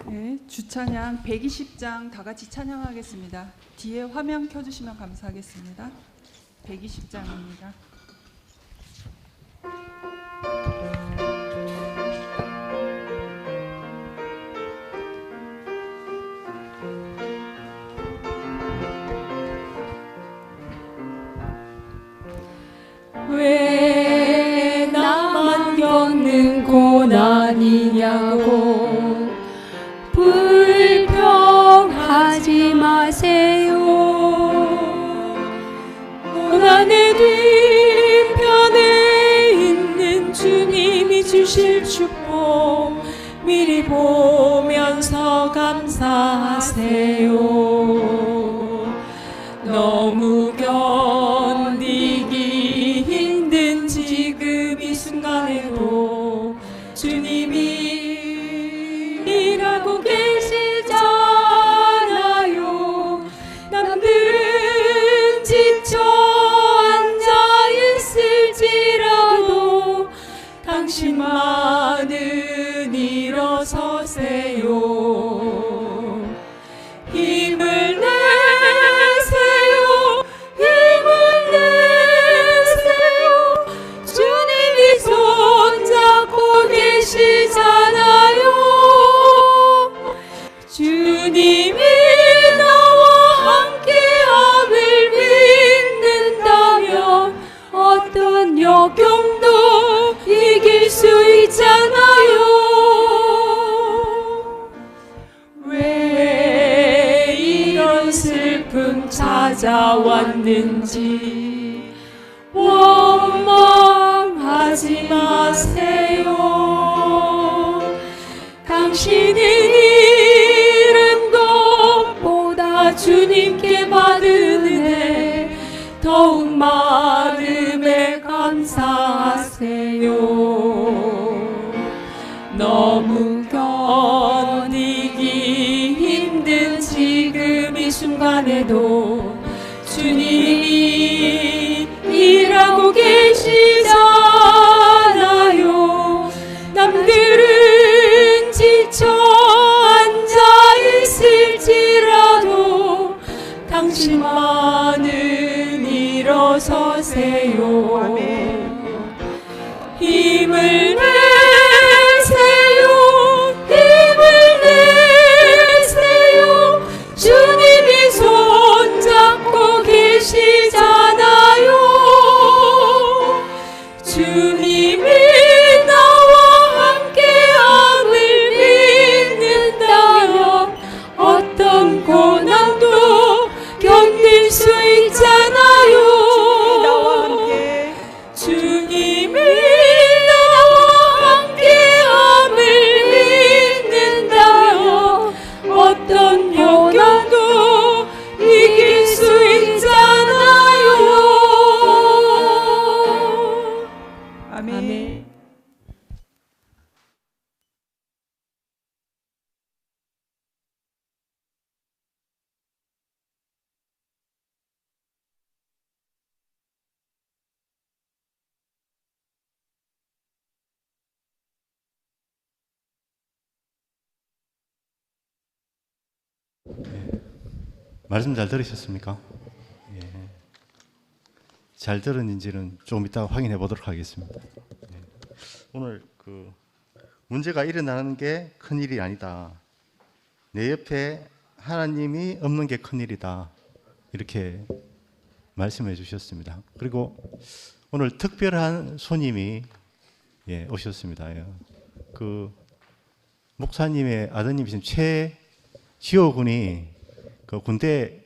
네, 주찬양 120장 다 같이 찬양하겠습니다. 뒤에 화면 켜주시면 감사하겠습니다. 120장입니다. 왜 나만 겪는 고난이냐고 불평하지 마세요. 고난의 뒤편에 있는 주님이 주실 축복 미리 보면서 감사하세요. 너무 견디기 힘든 지금 이 순간에도 주님이 일하고 계시잖아요. 남들은 지쳐 앉아있을지라도 당신만은 일어서세요. 힘을 내세요. 힘을 내세요. 주님이 손잡고 계시잖아요. 주님이 나와 함께함을 믿는다면 어떤 역경도 이길 수 있잖아요. 왜 이런 슬픔 찾아왔는지 원망하지 마세요. 당신이 잃은 것보다 주님께 받은 은혜 더욱 마음에 감사하세요. 너무 견디기 힘든 지금 이 순간에도 주님이 일하고 계시잖아요. 남들은 지쳐 앉아있을지라도 당신만은 일어서세요. 힘을 내세요. 힘을 내세요. 주님이 손잡고 계시잖아요. 주님이 나와 함께함을 믿는다면 어떤 고난도 견딜 수 있잖아요. 주님이 나와 함께함을 믿는다면 어떤 역경도 이길 수 있잖아요. 아멘. 말씀 잘 들으셨습니까? 예. 잘 들었는지는 좀 이따가 확인해 보도록 하겠습니다. 예. 오늘 문제가 일어나는 게 큰일이 아니다. 내 옆에 하나님이 없는 게 큰일이다. 이렇게 말씀해 주셨습니다. 그리고 오늘 특별한 손님이 오셨습니다. 목사님의 아드님이신 최지호 군이 군대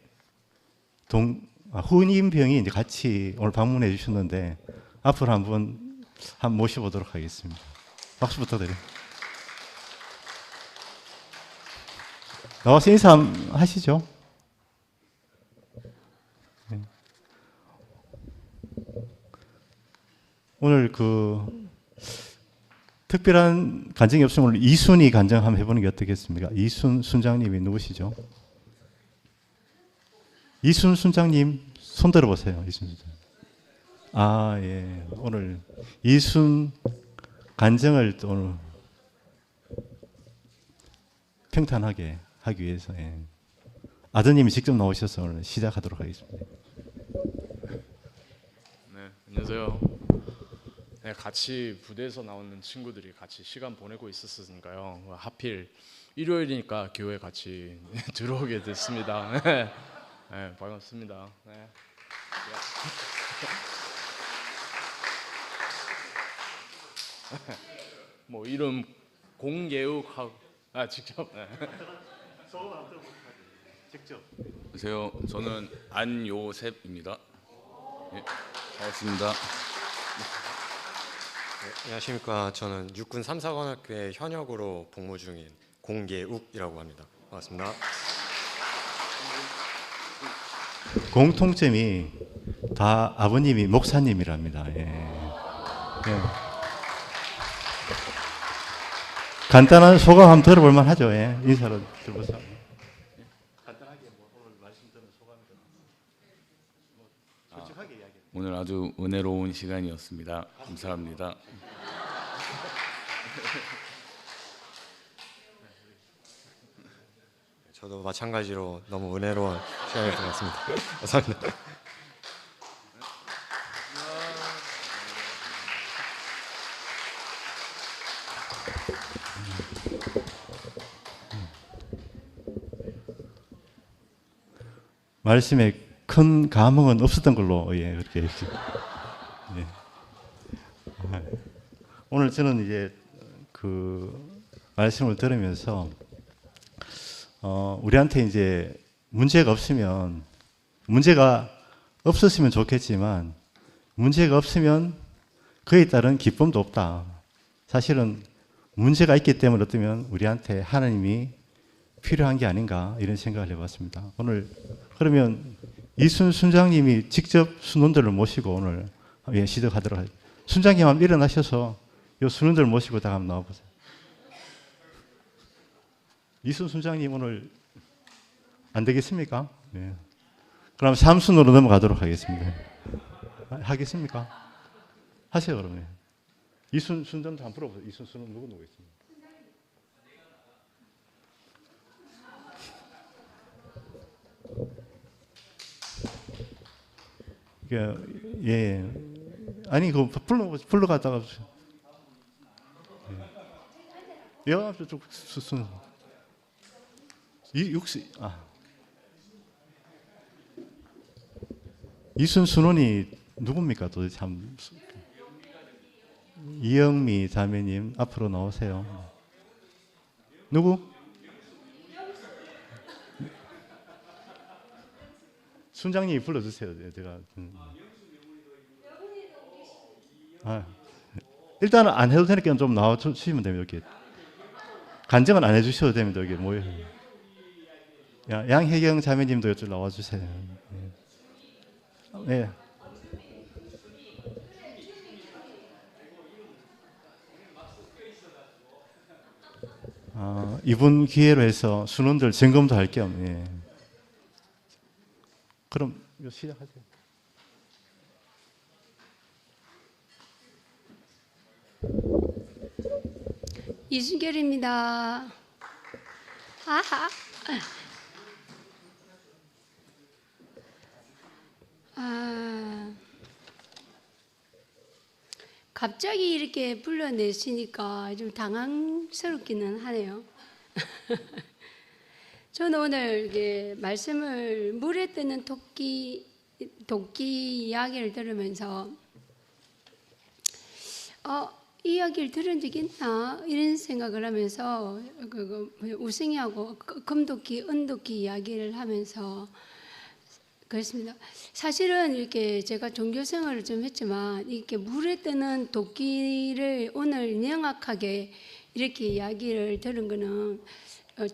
후임병이 이제 같이 오늘 방문해 주셨는데 앞으로 한번 모셔보도록 하겠습니다. 박수 부탁드립니다. 나와서 인사 하시죠. 네. 오늘 특별한 간증이 없으면 오늘 이순이 간증 한번 해보는 게 어떻겠습니까? 이순 순장님이 누구시죠? 이순 순장님 손 들어보세요. 이순 순장. 예. 오늘 이순 간증을 또 오늘 평탄하게 하기 위해서 아드님이 직접 나오셔서 오늘 시작하도록 하겠습니다. 네, 안녕하세요. 네, 같이 부대에서 나오는 친구들이 같이 시간 보내고 있었으니까요. 하필 일요일이니까 교회 같이 들어오게 됐습니다. 네, 네, 반갑습니다. 네. 뭐 이름 공예욱하고 직접. 네. 직접. 안녕하세요. 저는 안요셉입니다. 예, 반갑습니다. 안녕하십니까. 저는 육군 3사관학교의 현역으로 복무 중인 공예욱이라고 합니다. 반갑습니다. 공통점이 다 아버님이 목사님이랍니다. 간단한 소감 한번 들어볼 만하죠. 인사로 들어보세요. 간단하게 오늘 말씀 들은 소감 솔직하게 이야기. 오늘 아주 은혜로운 시간이었습니다. 감사합니다. 저도 마찬가지로 너무 은혜로운 시간이었던 것 같습니다. 감사합니다. 말씀에 큰 감흥은 없었던 걸로 그렇게. 오늘 저는 이제 그 말씀을 들으면서 우리한테 이제 문제가 없었으면 좋겠지만 문제가 없으면 그에 따른 기쁨도 없다. 사실은 문제가 있기 때문에 어쩌면 우리한테 하나님이 필요한 게 아닌가 이런 생각을 해봤습니다. 오늘 그러면 이순 순장님이 직접 순원들을 모시고 오늘 시작하도록 하죠. 순장님 한번 일어나셔서 이 순원들 모시고 다 한번 나와보세요. 이순 순장님 오늘 안 되겠습니까? 네. 그럼 3순으로 넘어가도록 하겠습니다. 하겠습니까? 하세요 그러면. 이순 순장도 한번 풀어보세요. 이순 순은 누구 있습니까? 아니 그 불러갔다가 저쪽 순 이순 순원이 누굽니까? 도대체 참. 이영미 자매님 앞으로 나오세요. 누구? 순장님이 불러주세요. 제가. 일단은 안 해도 되니까 좀 나와주시면 됩니다. 이렇게. 간증은 안 해주셔도 됩니다. 여기 모여. 양혜경 자매님도 이쪽 나와주세요. 네. 이번 기회로 해서 순원들 점검도 할 겸. 그럼 시작하세요. 이순결입니다. 하하. 갑자기 이렇게 불러내시니까 좀 당황스럽기는 하네요. 저는 오늘 이게 말씀을 물에 뜨는 도끼 이야기를 들으면서 이 이야기를 들은 적이 있나 이런 생각을 하면서 우승이하고 금도끼, 은도끼 이야기를 하면서 그렇습니다. 사실은 이렇게 제가 종교 생활을 좀 했지만 이렇게 물에 뜨는 도끼를 오늘 명확하게 이렇게 이야기를 들은 거는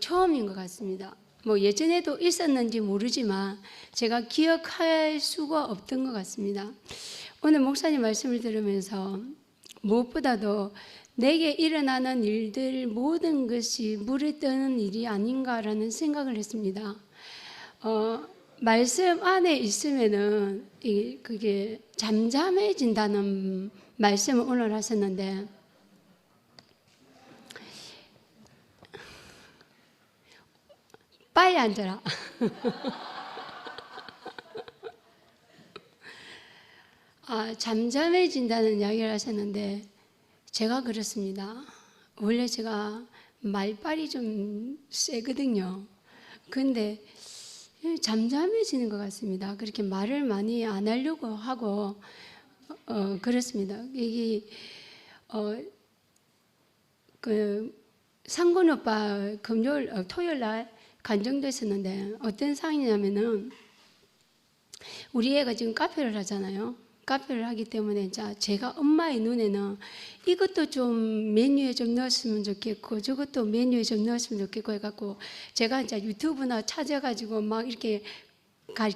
처음인 것 같습니다. 뭐 예전에도 있었는지 모르지만 제가 기억할 수가 없던 것 같습니다. 오늘 목사님 말씀을 들으면서 무엇보다도 내게 일어나는 일들 모든 것이 물에 뜨는 일이 아닌가라는 생각을 했습니다. 말씀 안에 있으면은 그게 잠잠해진다는 말씀을 오늘 하셨는데 빨리 앉아라. 잠잠해진다는 이야기를 하셨는데 제가 그렇습니다. 원래 제가 말빨이 좀 세거든요. 근데 잠잠해지는 것 같습니다. 그렇게 말을 많이 안 하려고 하고 그렇습니다. 이게 상곤 오빠 토요일 날 간정도 있었는데 어떤 상황이냐면은 우리 애가 지금 카페를 하잖아요. 카페를 하기 때문에 제가 엄마의 눈에는 이것도 좀 메뉴에 좀 넣었으면 좋겠고 저것도 메뉴에 좀 넣었으면 좋겠고 해갖고 제가 이제 유튜브나 찾아가지고 막 이렇게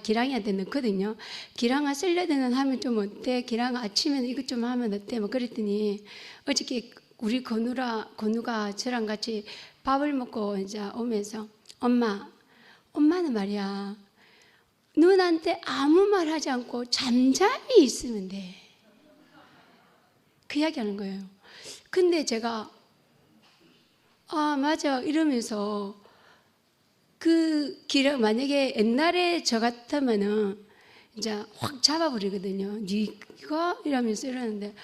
기랑이한테 넣거든요. 기랑아 샐러드는 하면 좀 어때? 기랑아 아침에는 이것 좀 하면 어때? 뭐 그랬더니 어저께 우리 건우가 저랑 같이 밥을 먹고 이제 오면서 엄마는 말이야 누나한테 아무 말 하지 않고 잠잠히 있으면 돼. 그 이야기 하는 거예요. 근데 제가 맞아 이러면서 만약에 옛날에 저 같으면은 이제 확 잡아버리거든요. 네가 이러면서 이러는데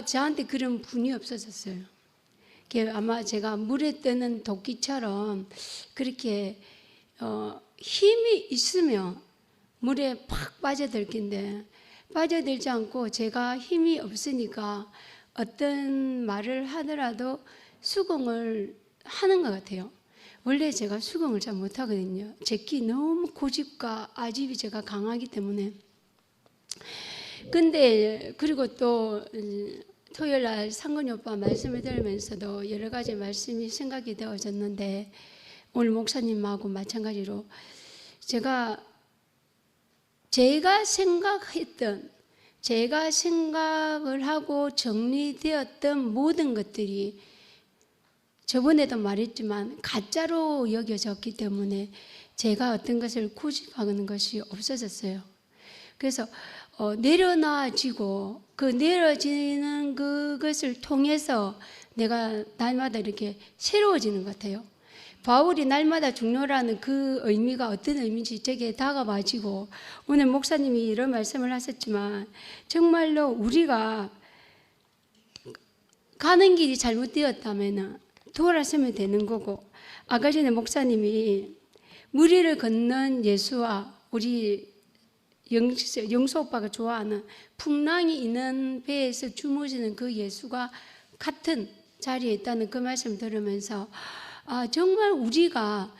저한테 그런 분이 없어졌어요. 아마 제가 물에 뜨는 도끼처럼 그렇게 힘이 있으면 물에 팍 빠져들 텐데 빠져들지 않고 제가 힘이 없으니까 어떤 말을 하더라도 수긍을 하는 것 같아요. 원래 제가 수긍을 잘 못하거든요. 제끼 너무 고집과 아집이 제가 강하기 때문에. 근데 그리고 또 토요일 날 상근이 오빠 말씀을 들으면서도 여러 가지 말씀이 생각이 되어졌는데 오늘 목사님하고 마찬가지로 제가 생각을 하고 정리되었던 모든 것들이 저번에도 말했지만 가짜로 여겨졌기 때문에 제가 어떤 것을 고집하는 것이 없어졌어요. 그래서 내려놔지고 그 내려지는 그것을 통해서 내가 날마다 이렇게 새로워지는 것 같아요. 바울이 날마다 중요라는 그 의미가 어떤 의미인지 제게 다가와지고 오늘 목사님이 이런 말씀을 하셨지만 정말로 우리가 가는 길이 잘못되었다면 돌아서면 되는 거고 아까 전에 목사님이 무리를 걷는 예수와 우리 영수 오빠가 좋아하는 풍랑이 있는 배에서 주무시는 그 예수가 같은 자리에 있다는 그 말씀 들으면서 정말 우리가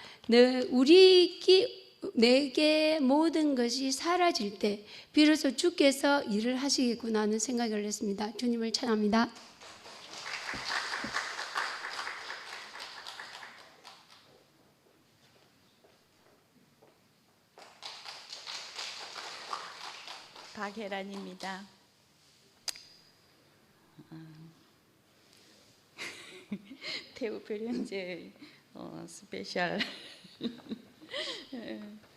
내게 모든 것이 사라질 때 비로소 주께서 일을 하시겠구나 하는 생각을 했습니다. 주님을 찬양합니다. 박혜란입니다. 태우별 형제 스페셜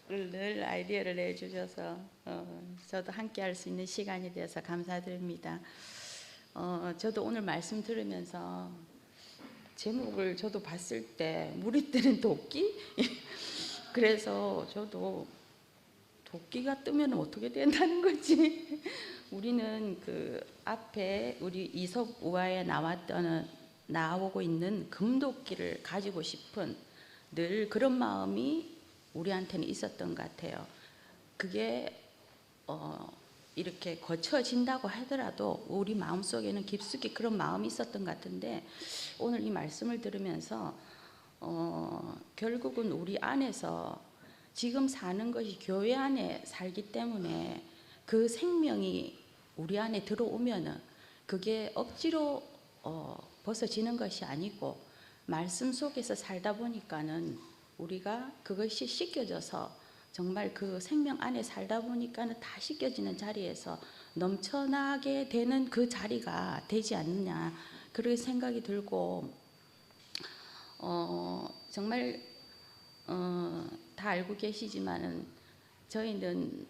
늘 아이디어를 내주셔서 저도 함께 할 수 있는 시간이 되어서 감사드립니다. 저도 오늘 말씀 들으면서 제목을 저도 봤을 때 물이 뜨는 도끼? 그래서 저도 도끼가 뜨면 어떻게 된다는 거지? 우리는 그 앞에 우리 이솝 우화에 나오고 있는 금도끼를 가지고 싶은 늘 그런 마음이 우리한테는 있었던 것 같아요. 그게 이렇게 거쳐진다고 하더라도 우리 마음속에는 깊숙이 그런 마음이 있었던 것 같은데 오늘 이 말씀을 들으면서 결국은 우리 안에서 지금 사는 것이 교회 안에 살기 때문에 그 생명이 우리 안에 들어오면은 그게 억지로 벗어지는 것이 아니고 말씀 속에서 살다 보니까는 우리가 그것이 씻겨져서 정말 그 생명 안에 살다 보니까는 다 씻겨지는 자리에서 넘쳐나게 되는 그 자리가 되지 않느냐 그렇게 생각이 들고 정말 다 알고 계시지만은 저희는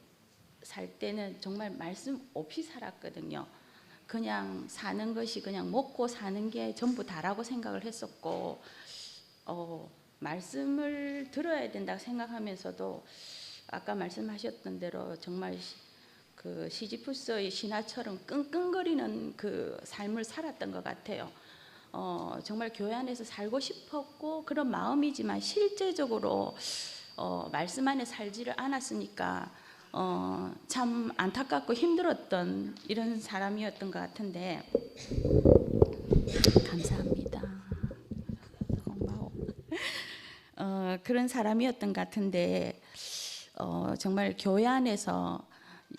살 때는 정말 말씀 없이 살았거든요. 그냥 사는 것이 그냥 먹고 사는 게 전부 다라고 생각을 했었고 말씀을 들어야 된다고 생각하면서도 아까 말씀하셨던 대로 정말 그 시지프스의 신하처럼 끙끙거리는 그 삶을 살았던 것 같아요. 정말 교회 안에서 살고 싶었고 그런 마음이지만 실제적으로 말씀 안에 살지를 않았으니까 참 안타깝고 힘들었던 이런 사람이었던 것 같은데 감사합니다. 고마워. 그런 사람이었던 것 같은데 정말 교회 안에서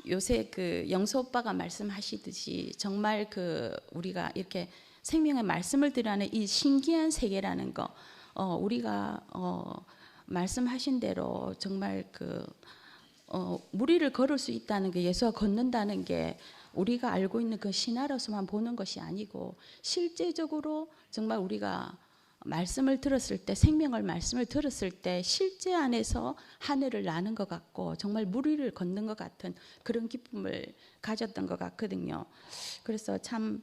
요새 그 영수 오빠가 말씀하시듯이 정말 그 우리가 이렇게 생명의 말씀을 드리는 이 신기한 세계라는 거 우리가 말씀하신 대로 정말 그 무리를 걸을 수 있다는 게 예수가 걷는다는 게 우리가 알고 있는 그 신화로서만 보는 것이 아니고 실제적으로 정말 우리가 말씀을 들었을 때 생명의 말씀을 들었을 때 실제 안에서 하늘을 나는 것 같고 정말 무리를 걷는 것 같은 그런 기쁨을 가졌던 것 같거든요. 그래서 참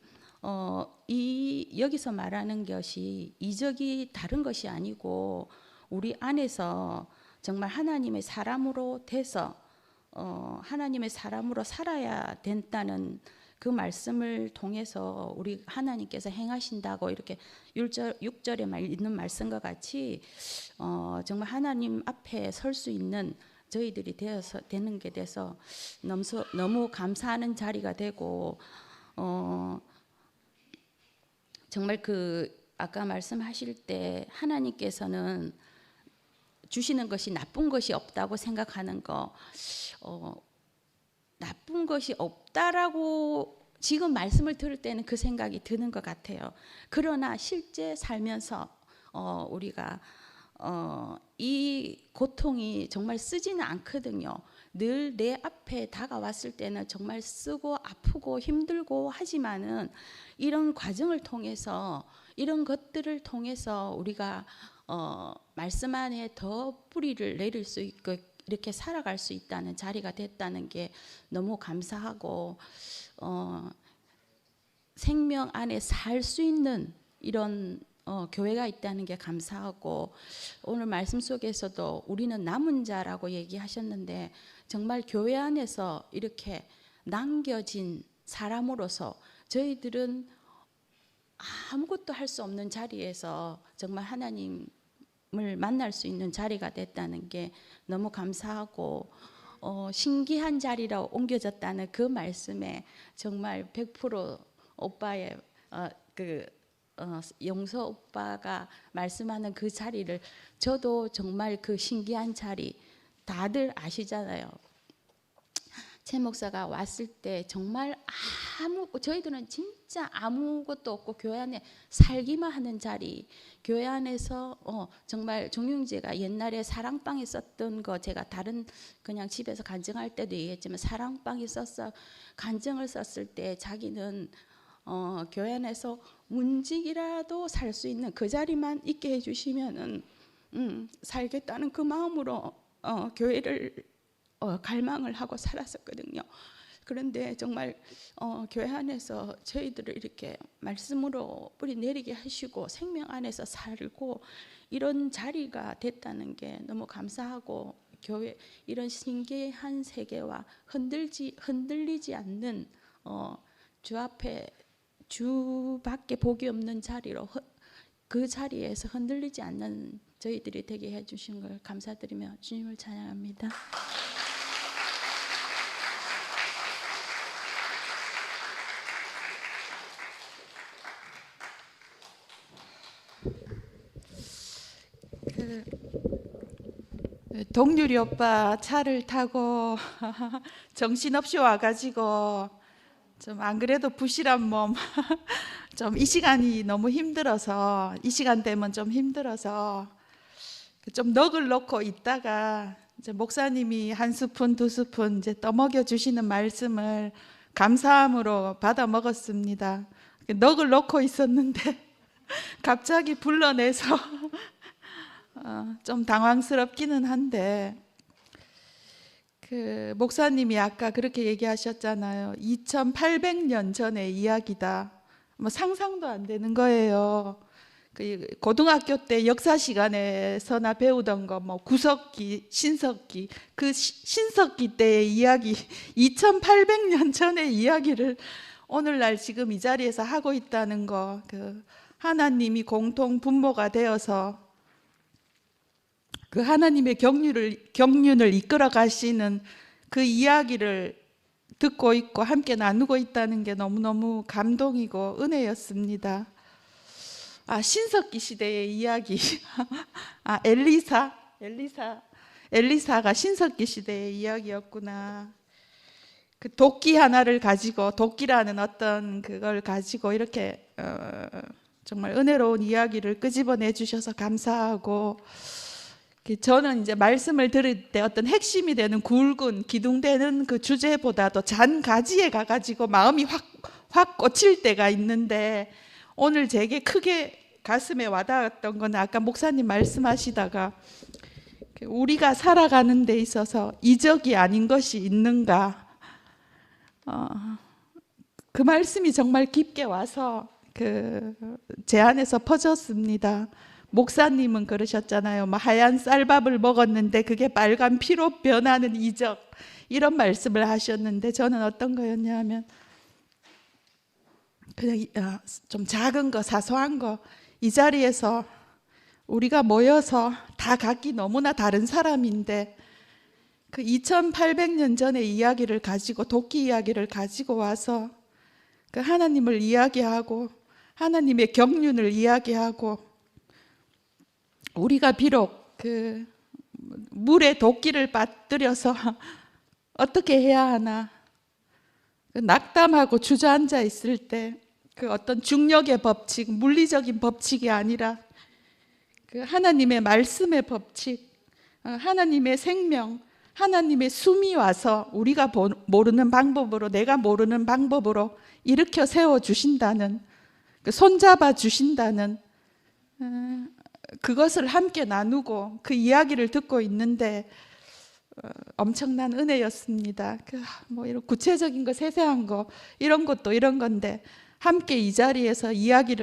여기서 말하는 것이 이적이 다른 것이 아니고 우리 안에서 정말 하나님의 사람으로 돼서 하나님의 사람으로 살아야 된다는 그 말씀을 통해서 우리 하나님께서 행하신다고 이렇게 6절에 있는 말씀과 같이 정말 하나님 앞에 설 수 있는 저희들이 되는 게 돼서 너무 감사하는 자리가 되고 정말 그 아까 말씀하실 때 하나님께서는 주시는 것이 나쁜 것이 없다고 생각하는 거 나쁜 것이 없다라고 지금 말씀을 들을 때는 그 생각이 드는 것 같아요. 그러나 실제 살면서 우리가 이 고통이 정말 쓰지는 않거든요. 늘 내 앞에 다가왔을 때는 정말 쓰고 아프고 힘들고 하지만은 이런 과정을 통해서 이런 것들을 통해서 우리가 말씀 안에 더 뿌리를 내릴 수 있고 이렇게 살아갈 수 있다는 자리가 됐다는 게 너무 감사하고 생명 안에 살 수 있는 이런 교회가 있다는 게 감사하고 오늘 말씀 속에서도 우리는 남은 자라고 얘기하셨는데 정말 교회 안에서 이렇게 남겨진 사람으로서 저희들은 아무것도 할 수 없는 자리에서 정말 하나님을 만날 수 있는 자리가 됐다는 게 너무 감사하고 신기한 자리로 옮겨졌다는 그 말씀에 정말 100% 오빠의 영서 오빠가 말씀하는 그 자리를 저도 정말 그 신기한 자리 다들 아시잖아요. 최 목사가 왔을 때 정말 저희들은 진짜 아무것도 없고 교회 안에 살기만 하는 자리, 교회 안에서 정말 종용제가 옛날에 사랑방에 썼던 거 제가 다른 그냥 집에서 간증할 때도 얘기했지만 사랑방에 간증을 썼을 때 자기는 교회 안에서 문직이라도 살 수 있는 그 자리만 있게 해주시면은 살겠다는 그 마음으로 교회를 갈망을 하고 살았었거든요. 그런데 정말 교회 안에서 저희들을 이렇게 말씀으로 뿌리 내리게 하시고 생명 안에서 살고 이런 자리가 됐다는 게 너무 감사하고 교회 이런 신기한 세계와 흔들리지 않는 주 앞에 주밖에 복이 없는 자리로 그 자리에서 흔들리지 않는 저희들이 되게 해주신 걸 감사드리며 주님을 찬양합니다. 동률이 오빠 차를 타고 정신없이 와가지고 좀 안 그래도 부실한 몸 좀 이 시간이 너무 힘들어서 이 시간 되면 좀 힘들어서 좀 넋을 놓고 있다가 이제 목사님이 한 스푼 두 스푼 이제 떠먹여 주시는 말씀을 감사함으로 받아 먹었습니다. 넋을 놓고 있었는데 갑자기 불러내서 좀 당황스럽기는 한데 그 목사님이 아까 그렇게 얘기하셨잖아요. 2800년 전의 이야기다. 뭐 상상도 안 되는 거예요. 그 고등학교 때 역사 시간에서나 배우던 거 뭐 구석기, 신석기, 그 신석기 때의 이야기, 2800년 전의 이야기를 오늘날 지금 이 자리에서 하고 있다는 거, 그 하나님이 공통 분모가 되어서 그 하나님의 경륜을 이끌어 가시는 그 이야기를 듣고 있고 함께 나누고 있다는 게 너무너무 감동이고 은혜였습니다. 신석기 시대의 이야기. 엘리사가 신석기 시대의 이야기였구나. 그 도끼 하나를 가지고, 도끼라는 어떤 그걸 가지고 이렇게 정말 은혜로운 이야기를 끄집어내 주셔서 감사하고, 저는 이제 말씀을 들을 때 어떤 핵심이 되는 굵은 기둥되는 그 주제보다도 잔 가지에 가가지고 마음이 확 꽂힐 때가 있는데, 오늘 제게 크게 가슴에 와닿았던 건 아까 목사님 말씀하시다가 우리가 살아가는 데 있어서 이적이 아닌 것이 있는가, 그 말씀이 정말 깊게 와서 제 안에서 퍼졌습니다. 목사님은 그러셨잖아요. 뭐 하얀 쌀밥을 먹었는데 그게 빨간 피로 변하는 이적, 이런 말씀을 하셨는데, 저는 어떤 거였냐 하면 그냥 좀 작은 거, 사소한 거, 이 자리에서 우리가 모여서 다 각기 너무나 다른 사람인데 그 2800년 전의 이야기를 가지고, 도끼 이야기를 가지고 와서 그 하나님을 이야기하고 하나님의 경륜을 이야기하고, 우리가 비록 그 물에 도끼를 빠뜨려서 어떻게 해야 하나, 낙담하고 주저앉아 있을 때 그 어떤 중력의 법칙, 물리적인 법칙이 아니라 그 하나님의 말씀의 법칙, 하나님의 생명, 하나님의 숨이 와서 우리가 모르는 방법으로, 내가 모르는 방법으로 일으켜 세워 주신다는, 손잡아 주신다는, 그것을 함께 나누고 그 이야기를 듣고 있는데 엄청난 은혜였습니다. 뭐 이런 구체적인 거, 세세한 거, 이런 것도 이런 건데 함께 이 자리에서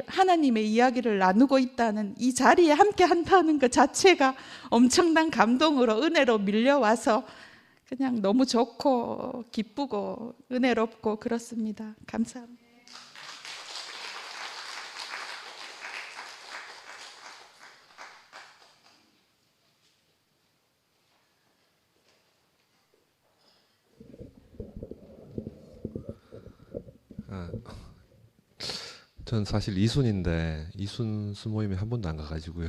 하나님의 이야기를 나누고 있다는, 이 자리에 함께 한다는 것 자체가 엄청난 감동으로, 은혜로 밀려와서 그냥 너무 좋고 기쁘고 은혜롭고 그렇습니다. 감사합니다. 전 사실 이순인데 이순 수모임에 한 번도 안 가가지고요.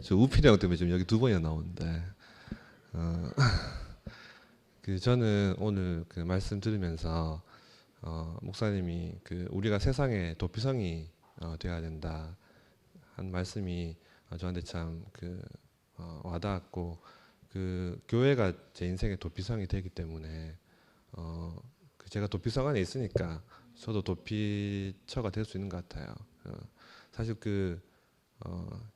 저 우필이형 때문에 지금 여기 2번이나 나오는데, 저는 오늘 그 말씀 들으면서 목사님이 우리가 세상의 도피성이 되어야 된다 한 말씀이 저한테 참 와닿았고, 교회가 제 인생의 도피성이 되기 때문에 제가 도피성 안에 있으니까 저도 도피처가 될 수 있는 것 같아요. 사실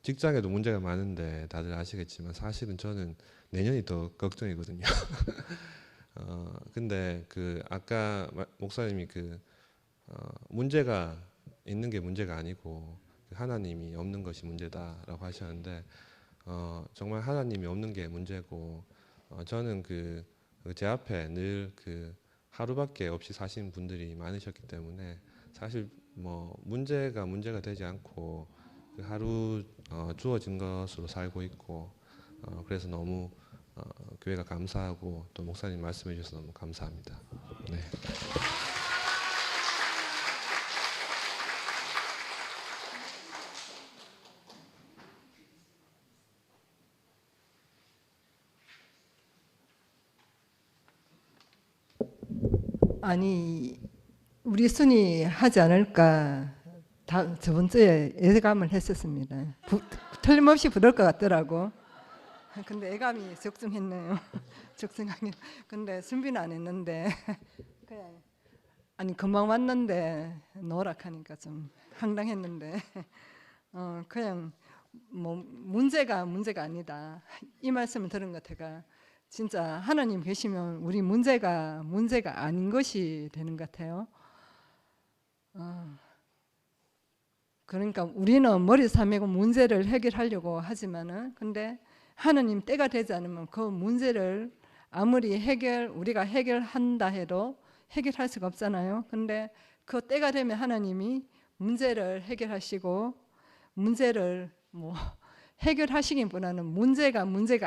직장에도 문제가 많은데 다들 아시겠지만 사실은 저는 내년이 더 걱정이거든요. 근데 아까 목사님이 문제가 있는 게 문제가 아니고 하나님이 없는 것이 문제다라고 하셨는데, 정말 하나님이 없는 게 문제고, 저는 제 앞에 늘 하루밖에 없이 사신 분들이 많으셨기 때문에 사실 뭐 문제가 되지 않고 하루 주어진 것으로 살고 있고, 그래서 너무 교회가 감사하고 또 목사님 말씀해 주셔서 너무 감사합니다. 네. 아니, 우리 순이 하지 않을까 저번 주에 예감을 했었습니다. 틀림없이 부를 것 같더라고. 근데 예감이 적중했네요. 적중하긴. 근데 준비는 안 했는데 그냥 금방 왔는데 노락하니까 좀 황당했는데 그냥 뭐 문제가 아니다, 이 말씀을 들은 것 같아가 진짜 하나님 계시면 우리 문제가 아닌 것이 되는 것 같아요. 그러니까 우리는 머리 삼매고 문제를 해결하려고 하지만은 근데 하나님 때가 되지 않으면 그 문제를 아무리 우리가 해결한다 해도 해결할 수가 없잖아요. 근데 그 때가 되면 하나님이 문제를 해결하시고 문제를 뭐 해결하시기보다는 문제가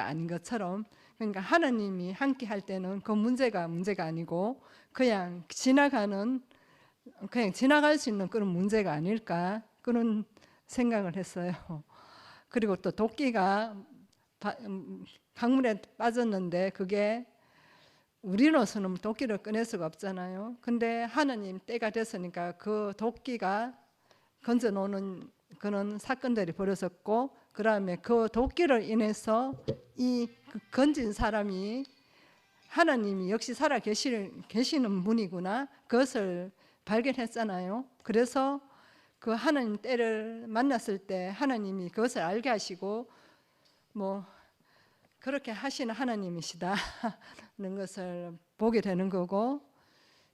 아닌 것처럼 그러니까 하나님이 함께 할 때는 그 문제가 아니고 그냥 지나갈 수 있는 그런 문제가 아닐까 그런 생각을 했어요. 그리고 또 도끼가 강물에 빠졌는데 그게 우리로서는 도끼를 꺼낼 수가 없잖아요. 근데 하나님 때가 됐으니까 그 도끼가 건져 놓는 그런 사건들이 벌어졌고 그다음에 그 도끼를 인해서 이 건진 사람이 하나님이 역시 살아 계시는 분이구나 그것을 발견했잖아요. 그래서 그 하나님 때를 만났을 때 하나님이 그것을 알게 하시고 뭐 그렇게 하시는 하나님이시다는 것을 보게 되는 거고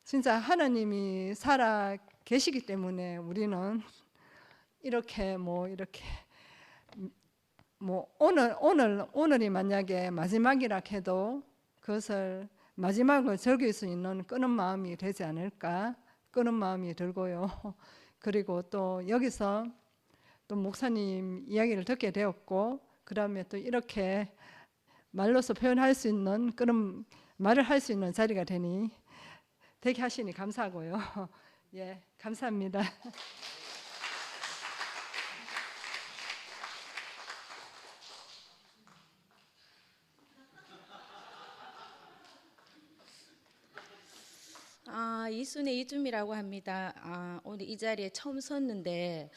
진짜 하나님이 살아 계시기 때문에 우리는 이렇게 오늘이 만약에 마지막이라 해도 그것을 마지막을 즐길 수 있는 그런 마음이 되지 않을까 그런 마음이 들고요. 그리고 또 여기서 또 목사님 이야기를 듣게 되었고 그 다음에 또 이렇게 말로서 표현할 수 있는 그런 말을 할 수 있는 자리가 되게 하시니 감사하고요. 예, 감사합니다. 이순의 이줌이라고 합니다. 오늘 이 자리에 처음 섰는데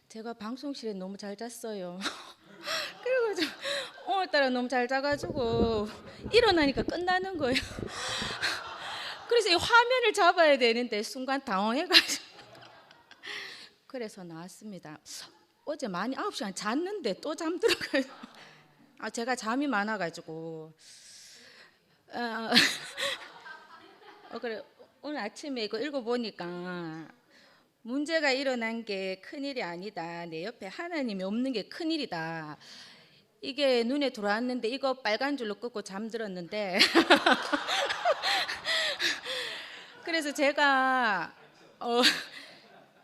제가 방송실에 너무 잘 잤어요. 그리고 오늘따라 너무 잘 자가지고 일어나니까 끝나는 거예요. 그래서 이 화면을 잡아야 되는데 순간 당황해가지고 그래서 나왔습니다. 어제 많이 9시간 잤는데 또 잠들어가요. 제가 잠이 많아가지고 그래 오늘 아침에 이거 읽어보니까 문제가 일어난 게 큰일이 아니다. 내 옆에 하나님이 없는 게 큰일이다. 이게 눈에 들어왔는데 이거 빨간 줄로 끄고 잠들었는데 그래서 제가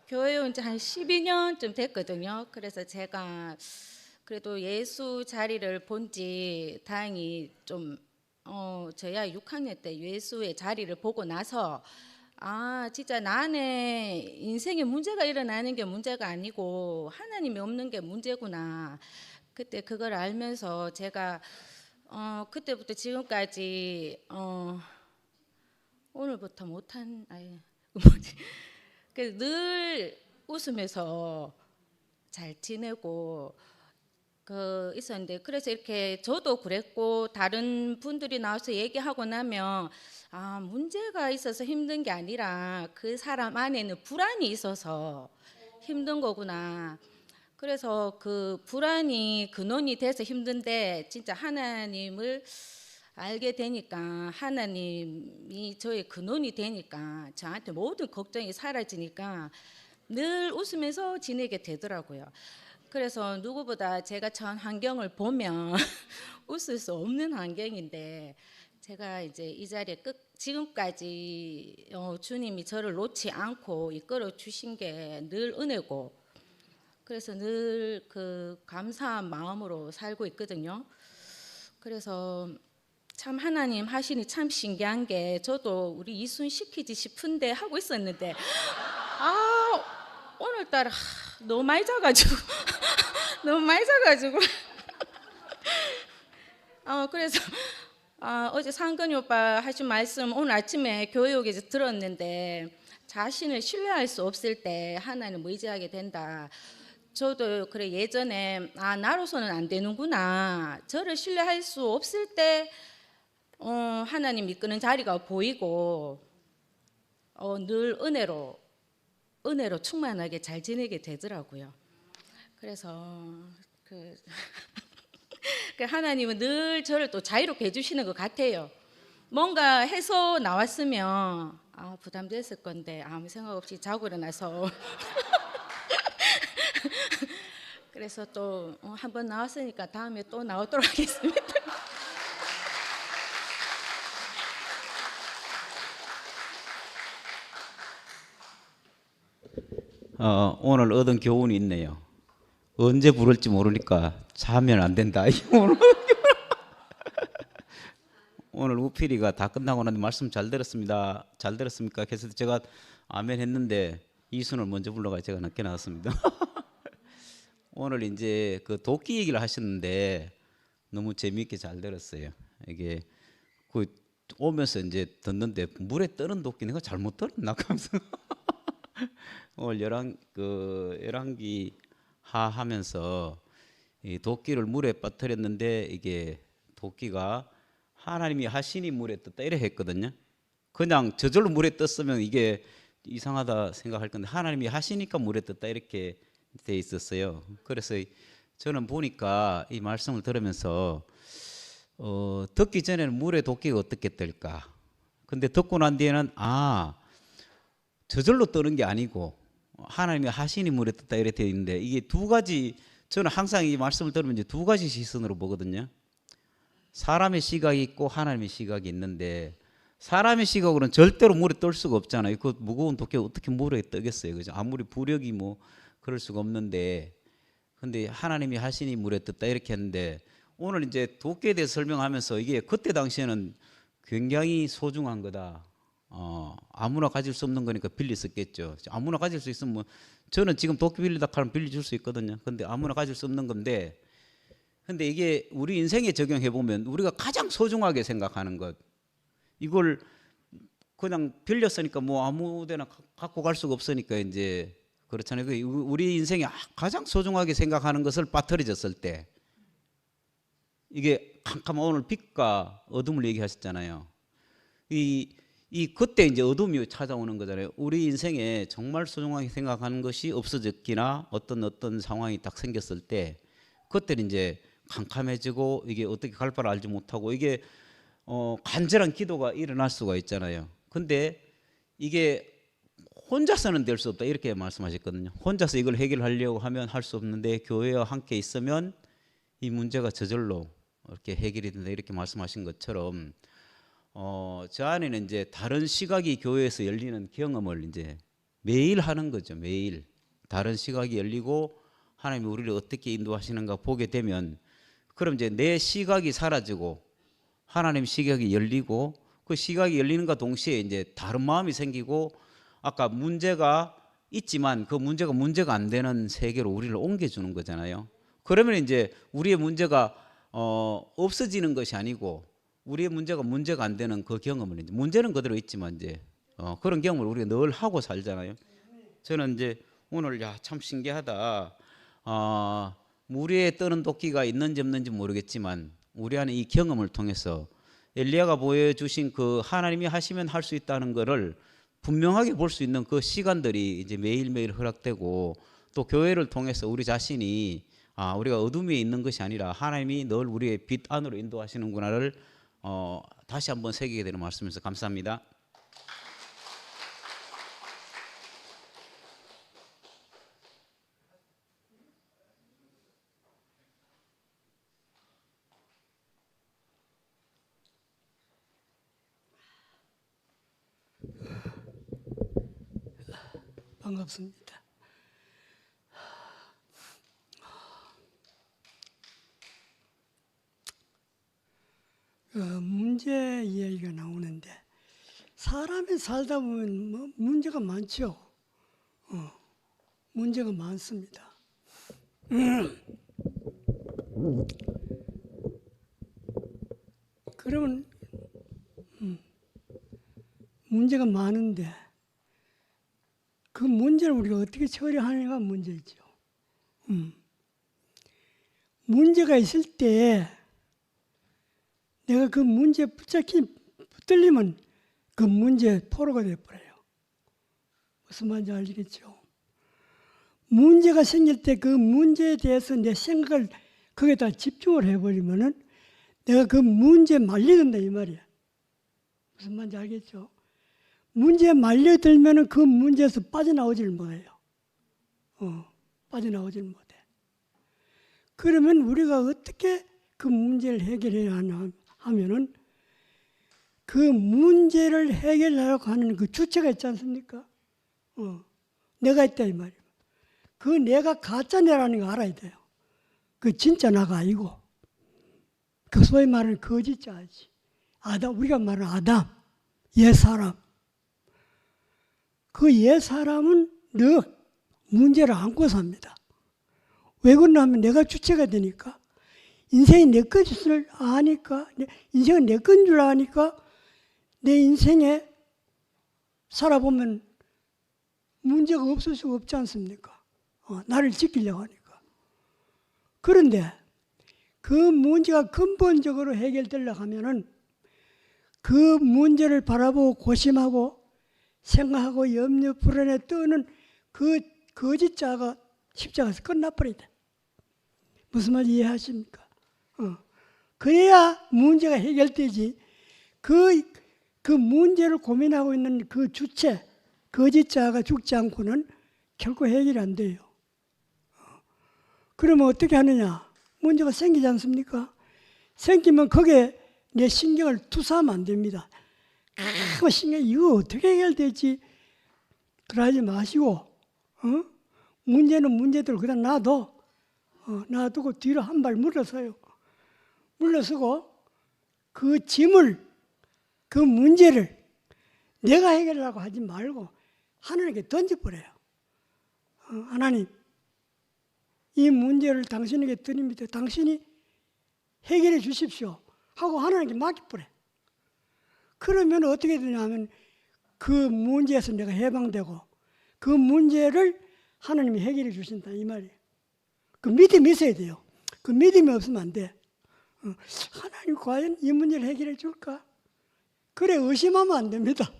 교회 온 지 한 12년쯤 됐거든요. 그래서 제가 그래도 예수 자리를 본 지 다행히 좀 저야 6학년 때 예수의 자리를 보고 나서 진짜 나는 인생에 문제가 일어나는 게 문제가 아니고 하나님이 없는 게 문제구나. 그때 그걸 알면서 제가 그때부터 지금까지 오늘부터 못한 늘 웃으면서 잘 지내고 있었는데 그래서 이렇게 저도 그랬고 다른 분들이 나와서 얘기하고 나면 문제가 있어서 힘든 게 아니라 그 사람 안에는 불안이 있어서 힘든 거구나. 그래서 그 불안이 근원이 돼서 힘든데 진짜 하나님을 알게 되니까 하나님이 저의 근원이 되니까 저한테 모든 걱정이 사라지니까 늘 웃으면서 지내게 되더라고요. 그래서 누구보다 제가 처한 환경을 보면 웃을 수 없는 환경인데 제가 이제 이 자리에 지금까지 주님이 저를 놓지 않고 이끌어 주신 게 늘 은혜고 그래서 늘 그 감사한 마음으로 살고 있거든요. 그래서 참 하나님 하시니 참 신기한 게 저도 우리 이순 시키지 싶은데 하고 있었는데 오늘따라 너무 많이 자가지고 그래서 어제 상근이 오빠 하신 말씀 오늘 아침에 교육에서 들었는데 자신을 신뢰할 수 없을 때 하나님 의지하게 된다. 저도 그래 예전에 나로서는 안 되는구나. 저를 신뢰할 수 없을 때 하나님 이끄는 자리가 보이고 늘 은혜로 충만하게 잘 지내게 되더라고요. 그래서 하나님은 늘 저를 또 자유롭게 해주시는 것 같아요. 뭔가 해서 나왔으면 부담됐을 건데 아무 생각 없이 자고 일어나서 그래서 또 한 번 나왔으니까 다음에 또 나오도록 하겠습니다. 오늘 얻은 교훈이 있네요. 언제 부를지 모르니까 자면 안 된다. 오늘 우필이가 다 끝나고 나서 말씀 잘 들었습니다. 잘 들었습니까? 그래서 제가 아멘 했는데 이순을 먼저 불러가 제가 늦게 나왔습니다. 오늘 이제 그 도끼 얘기를 하셨는데 너무 재미있게 잘 들었어요. 이게 그 오면서 이제 듣는데 물에 떠는 도끼 내가 잘못 들었나 하면서 오늘 열왕기 하 하면서 이 도끼를 물에 빠뜨렸는데 이게 도끼가 하나님이 하시니 물에 떴다 이래 했거든요. 그냥 저절로 물에 떴으면 이게 이상하다 생각할 건데 하나님이 하시니까 물에 떴다 이렇게 돼 있었어요. 그래서 저는 보니까 이 말씀을 들으면서 듣기 전에는 물에 도끼가 어떻게 뜰까? 근데 듣고 난 뒤에는 저절로 뜨는 게 아니고 하나님이 하시니 물에 떴다 이렇게 되어 있는데 이게 두 가지 저는 항상 이 말씀을 들으면 이제 두 가지 시선으로 보거든요. 사람의 시각이 있고 하나님의 시각이 있는데 사람의 시각으로는 절대로 물에 뜰 수가 없잖아요. 그 무거운 도끼가 어떻게 물에 뜨겠어요, 그죠? 아무리 부력이 뭐 그럴 수가 없는데, 근데 하나님이 하시니 물에 떴다 이렇게 했는데 오늘 이제 도끼에 대해서 설명하면서 이게 그때 당시에는 굉장히 소중한 거다. 아무나 가질 수 없는 거니까 빌리 썼겠죠. 아무나 가질 수 있으면 뭐 저는 지금 도끼 빌리다 하면 빌려줄 수 있거든요. 근데 아무나 가질 수 없는 건데, 근데 이게 우리 인생에 적용해 보면 우리가 가장 소중하게 생각하는 것, 이걸 그냥 빌렸으니까 뭐 아무데나 갖고 갈 수가 없으니까 이제 그렇잖아요. 우리 인생에 가장 소중하게 생각하는 것을 빠뜨려졌을 때, 이게 캄캄한 오늘 빛과 어둠을 얘기하셨잖아요. 이 그때 이제 어둠이 찾아오는 거잖아요. 우리 인생에 정말 소중하게 생각하는 것이 없어졌기나 어떤 상황이 딱 생겼을 때, 그때는 이제 캄캄해지고 이게 어떻게 갈 바를 알지 못하고 이게 간절한 기도가 일어날 수가 있잖아요. 근데 이게 혼자서는 될 수 없다 이렇게 말씀하셨거든요. 혼자서 이걸 해결하려고 하면 할 수 없는데 교회와 함께 있으면 이 문제가 저절로 이렇게 해결이 된다 이렇게 말씀하신 것처럼 저 안에는 이제 다른 시각이 교회에서 열리는 경험을 이제 매일 하는 거죠. 매일 다른 시각이 열리고 하나님이 우리를 어떻게 인도하시는가 보게 되면, 그럼 이제 내 시각이 사라지고 하나님 시각이 열리고, 그 시각이 열리는가 동시에 이제 다른 마음이 생기고, 아까 문제가 있지만 그 문제가 안 되는 세계로 우리를 옮겨주는 거잖아요. 그러면 이제 우리의 문제가 없어지는 것이 아니고 우리의 문제가 안 되는 그 경험을, 이제 문제는 그대로 있지만 이제 그런 경험을 우리가 늘 하고 살잖아요. 저는 이제 오늘 참 신기하다. 물 위에 떠는 도끼가 있는지 없는지 모르겠지만 우리 안에 이 경험을 통해서 엘리야가 보여주신 그 하나님이 하시면 할 수 있다는 거를 분명하게 볼 수 있는 그 시간들이 이제 매일매일 허락되고, 또 교회를 통해서 우리 자신이 우리가 어둠 위에 있는 것이 아니라 하나님이 늘 우리의 빛 안으로 인도하시는구나를 다시 한번 새기게 되는 말씀에서 감사합니다. 반갑습니다. 문제 이야기가 나오는데 사람이 살다 보면 뭐 문제가 많죠. 문제가 많습니다. 그러면 문제가 많은데 그 문제를 우리가 어떻게 처리하느냐가 문제죠. 문제가 있을 때 내가 그 문제에 붙들리면 그 문제의 포로가 되어버려요. 무슨 말인지 알겠죠? 문제가 생길 때 그 문제에 대해서 내 생각을 거기에다 집중을 해버리면은 내가 그 문제에 말려든다 이 말이야. 무슨 말인지 알겠죠? 문제에 말려들면은 그 문제에서 빠져나오질 못해요. 빠져나오질 못해. 그러면 우리가 어떻게 그 문제를 해결해야 하냐 하면은 그 문제를 해결하려고 하는 그 주체가 있지 않습니까? 내가 있다 이 말이에요. 그 내가 가짜 내라는 거 알아야 돼요. 그 진짜 나가 아니고 그 소위 말하는 거짓자지. 아담, 우리가 말하는 아담, 옛사람. 그 옛사람은 늘 문제를 안고 삽니다. 왜 그러냐면 내가 주체가 되니까 인생이 내 것을 아니까 인생은 내 건 줄 아니까 내 인생에 살아보면 문제가 없을 수가 없지 않습니까? 나를 지키려고 하니까. 그런데 그 문제가 근본적으로 해결되려고 하면은 그 문제를 바라보고 고심하고 생각하고 염려 불안에 떠는 그 거짓자가 십자가에서 끝나버리다. 무슨 말인지 이해하십니까? 그래야 문제가 해결되지. 그 문제를 고민하고 있는 그 주체, 거짓자가 죽지 않고는 결코 해결이 안 돼요. 그러면 어떻게 하느냐? 문제가 생기지 않습니까? 생기면 거기에 내 신경을 투사하면 안 됩니다. 신경 이거 어떻게 해결되지? 그러지 마시고 문제는 문제대로 그냥 놔두고 뒤로 한 발 물러서요. 물러서고 그 짐을 그 문제를 내가 해결하려고 하지 말고 하나님께 던져버려요. 하나님 이 문제를 당신에게 드립니다. 당신이 해결해 주십시오 하고 하나님께 맡겨버려. 그러면 어떻게 되냐면 그 문제에서 내가 해방되고 그 문제를 하나님이 해결해 주신다 이 말이에요. 그 믿음이 있어야 돼요. 그 믿음이 없으면 안 돼. 하나님 과연 이 문제를 해결해 줄까? 그래 의심하면 안 됩니다.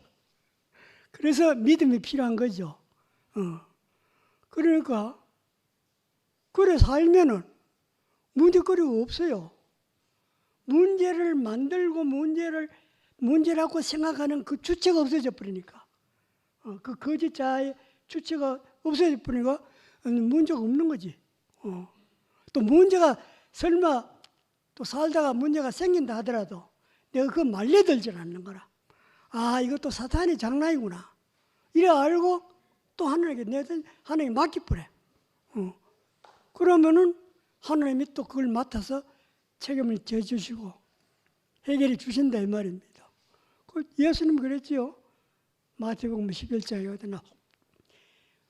그래서 믿음이 필요한 거죠. 그러니까 그래 살면은 문제거리가 없어요. 문제를 만들고 문제라고 생각하는 그 주체가 없어져 버리니까 그 거짓자의 주체가 없어져 버리니까 문제가 없는 거지. 또 문제가 설마 또 살다가 문제가 생긴다 하더라도 내가 그거 말려들질 않는 거라. 아 이것도 사탄의 장난이구나. 이래 알고 또 하나님께 맡겨버려. 그러면은 하나님이 또 그걸 맡아서 책임을 져주시고 해결해 주신다 이 말입니다. 예수님 그랬지요. 마태복음 11장에 어디나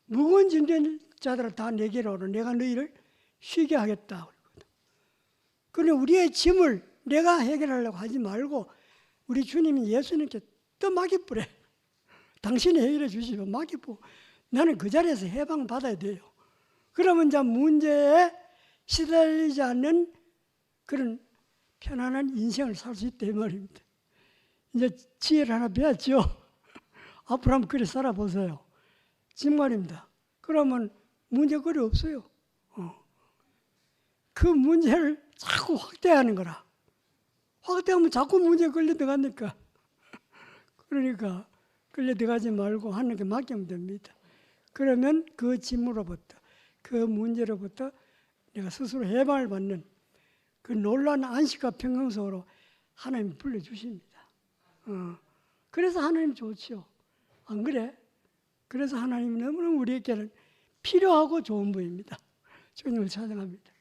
무거운 짐진 자들을 다 내게로 오라 내가 너희를 쉬게 하겠다. 그런데 우리의 짐을 내가 해결하려고 하지 말고 우리 주님이 예수님께 또 맡겨버려. 당신이 해결해 주시고 맡기고 나는 그 자리에서 해방받아야 돼요. 그러면 이제 문제에 시달리지 않는 그런 편안한 인생을 살 수 있다 이 말입니다. 이제 지혜를 하나 배웠죠. 앞으로 한번 그래 살아보세요. 정말입니다. 그러면 문제거리 없어요. 그 문제를 자꾸 확대하는 거라. 확대하면 자꾸 문제에 걸려 들어가니까. 그러니까 걸려 들어가지 말고 하나님께 맡기면 됩니다. 그러면 그 짐으로부터 그 문제로부터 내가 스스로 해방을 받는 그 놀라운 안식과 평강 속으로 하나님이 불러주십니다. 그래서 하나님 좋지요. 안 그래? 그래서 하나님이 너무나 우리에게는 필요하고 좋은 분입니다. 주님을 찬양합니다.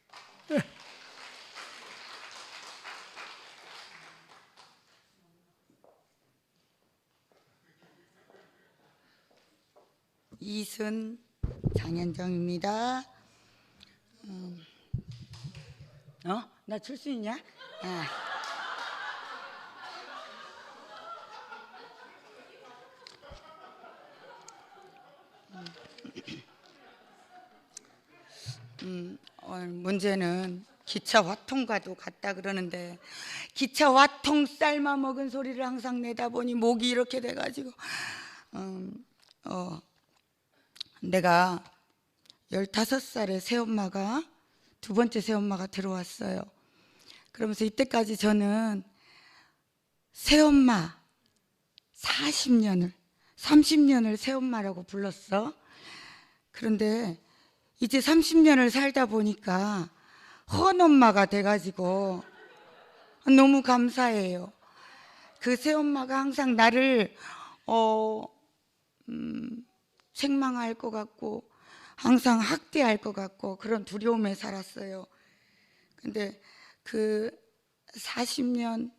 이순 장현정입니다. 나 출 수 있냐? 문제는 기차 화통과도 같다 그러는데 기차 화통 삶아 먹은 소리를 항상 내다 보니 목이 이렇게 돼가지고 내가 15살에 새엄마가 두 번째 새엄마가 들어왔어요. 그러면서 이때까지 저는 새엄마 30년을 새엄마라고 불렀어. 그런데 이제 30년을 살다 보니까 헌엄마가 돼가지고 너무 감사해요. 그 새엄마가 항상 나를 책망할 것 같고 항상 학대할 것 같고 그런 두려움에 살았어요. 근데 그 40년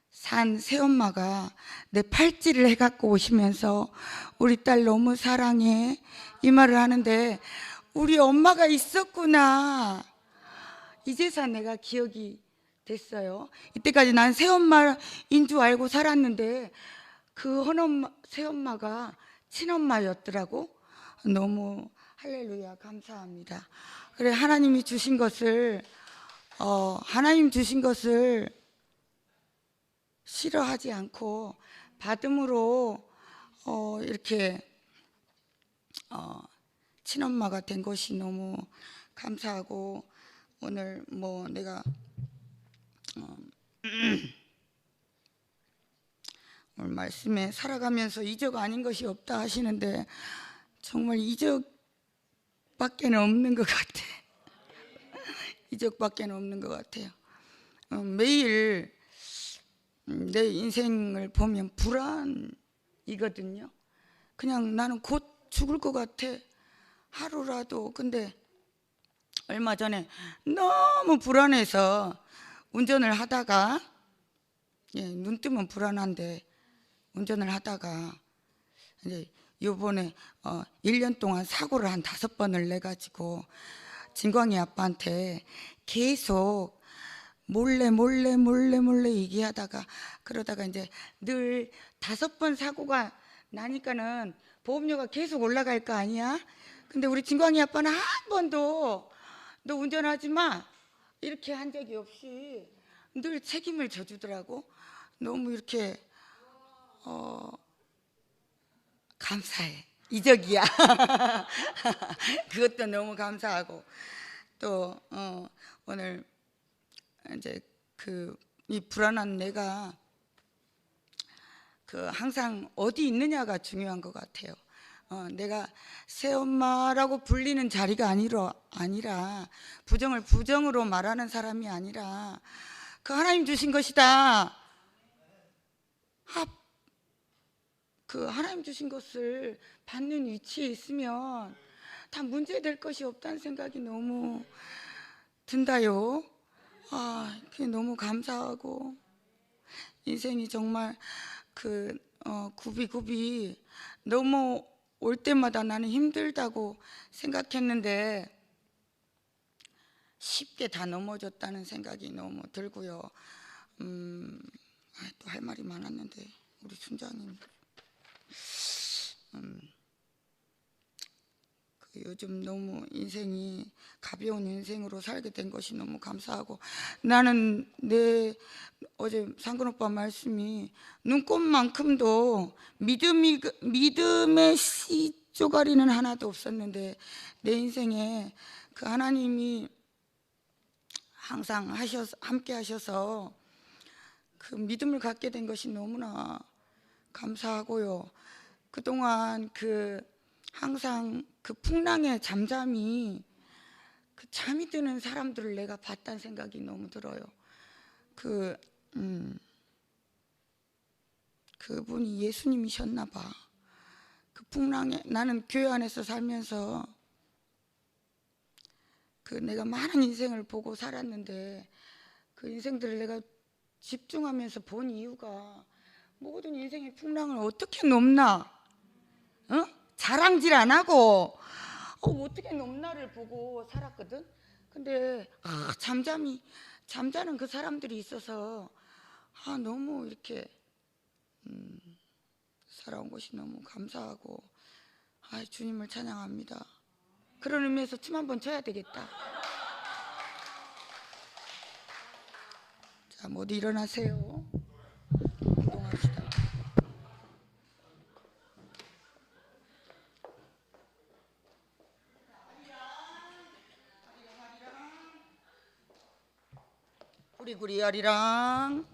산 새엄마가 내 팔찌를 해갖고 오시면서 우리 딸 너무 사랑해 이 말을 하는데 우리 엄마가 있었구나. 이제서 내가 기억이 됐어요. 이때까지 난 새엄마인 줄 알고 살았는데 그 헌엄마, 새엄마가 친엄마였더라고. 너무 할렐루야 감사합니다. 그래 하나님 주신 것을 싫어하지 않고 받음으로 이렇게 친엄마가 된 것이 너무 감사하고 오늘 뭐 내가 오늘 말씀에 살아가면서 이적 아닌 것이 없다 하시는데 정말 이적밖에 없는 것 같아. 이적밖에 없는 것 같아요. 매일 내 인생을 보면 불안이거든요. 그냥 나는 곧 죽을 것 같아. 하루라도. 근데 얼마 전에 너무 불안해서 운전을 하다가 눈 뜨면 불안한데 운전을 하다가 이제 요번에 1년 동안 사고를 한 5번을 내가지고 진광이 아빠한테 계속 몰래 얘기하다가 그러다가 이제 늘 5번 사고가 나니까는 보험료가 계속 올라갈 거 아니야? 근데 우리 진광이 아빠는 한 번도 너 운전하지 마 이렇게 한 적이 없이 늘 책임을 져주더라고. 너무 이렇게 감사해. 이적이야. 그것도 너무 감사하고 또 오늘 이제 이 불안한 내가 항상 어디 있느냐가 중요한 것 같아요. 내가 새엄마라고 불리는 자리가 아니라 부정을 부정으로 말하는 사람이 아니라 그 하나님 주신 것이다. 그 하나님 주신 것을 받는 위치에 있으면 다 문제될 것이 없다는 생각이 너무 든다요. 그게 너무 감사하고 인생이 정말 굽이 너무 올 때마다 나는 힘들다고 생각했는데 쉽게 다 넘어졌다는 생각이 너무 들고요. 또 할 말이 많았는데 우리 순장님 요즘 너무 인생이 가벼운 인생으로 살게 된 것이 너무 감사하고 나는 어제 상근 오빠 말씀이 눈꽃만큼도 믿음의 씨 쪼가리는 하나도 없었는데 내 인생에 그 하나님이 항상 함께 하셔서 그 믿음을 갖게 된 것이 너무나 감사하고요. 그동안 항상 풍랑에 잠잠히 잠이 드는 사람들을 내가 봤다는 생각이 너무 들어요. 그분이 예수님이셨나 봐. 그 풍랑에 나는 교회 안에서 살면서 내가 많은 인생을 보고 살았는데 그 인생들을 내가 집중하면서 본 이유가 모든 인생의 풍랑을 어떻게 넘나? 자랑질 안 하고 어떻게 넘나를 보고 살았거든. 근데 잠자는 그 사람들이 있어서 너무 이렇게 살아온 것이 너무 감사하고 주님을 찬양합니다. 그런 의미에서 춤 한번 춰야 되겠다. 자, 모두 일어나세요. 운동합시다. 구리구리 하리랑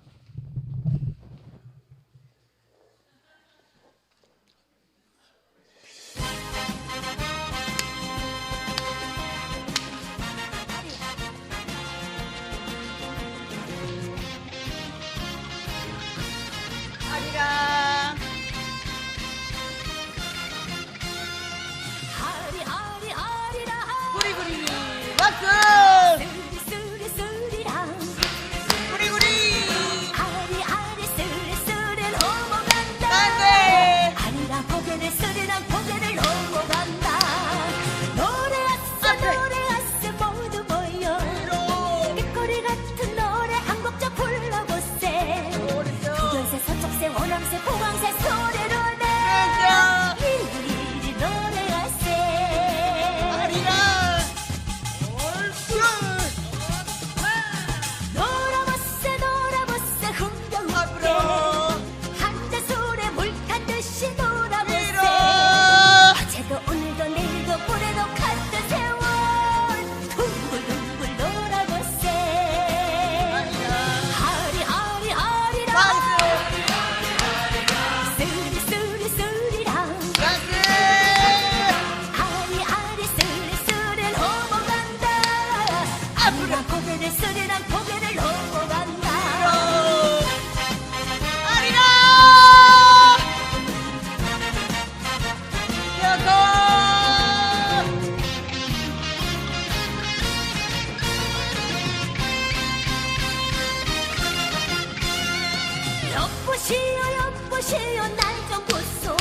여보세요 날 좀 보소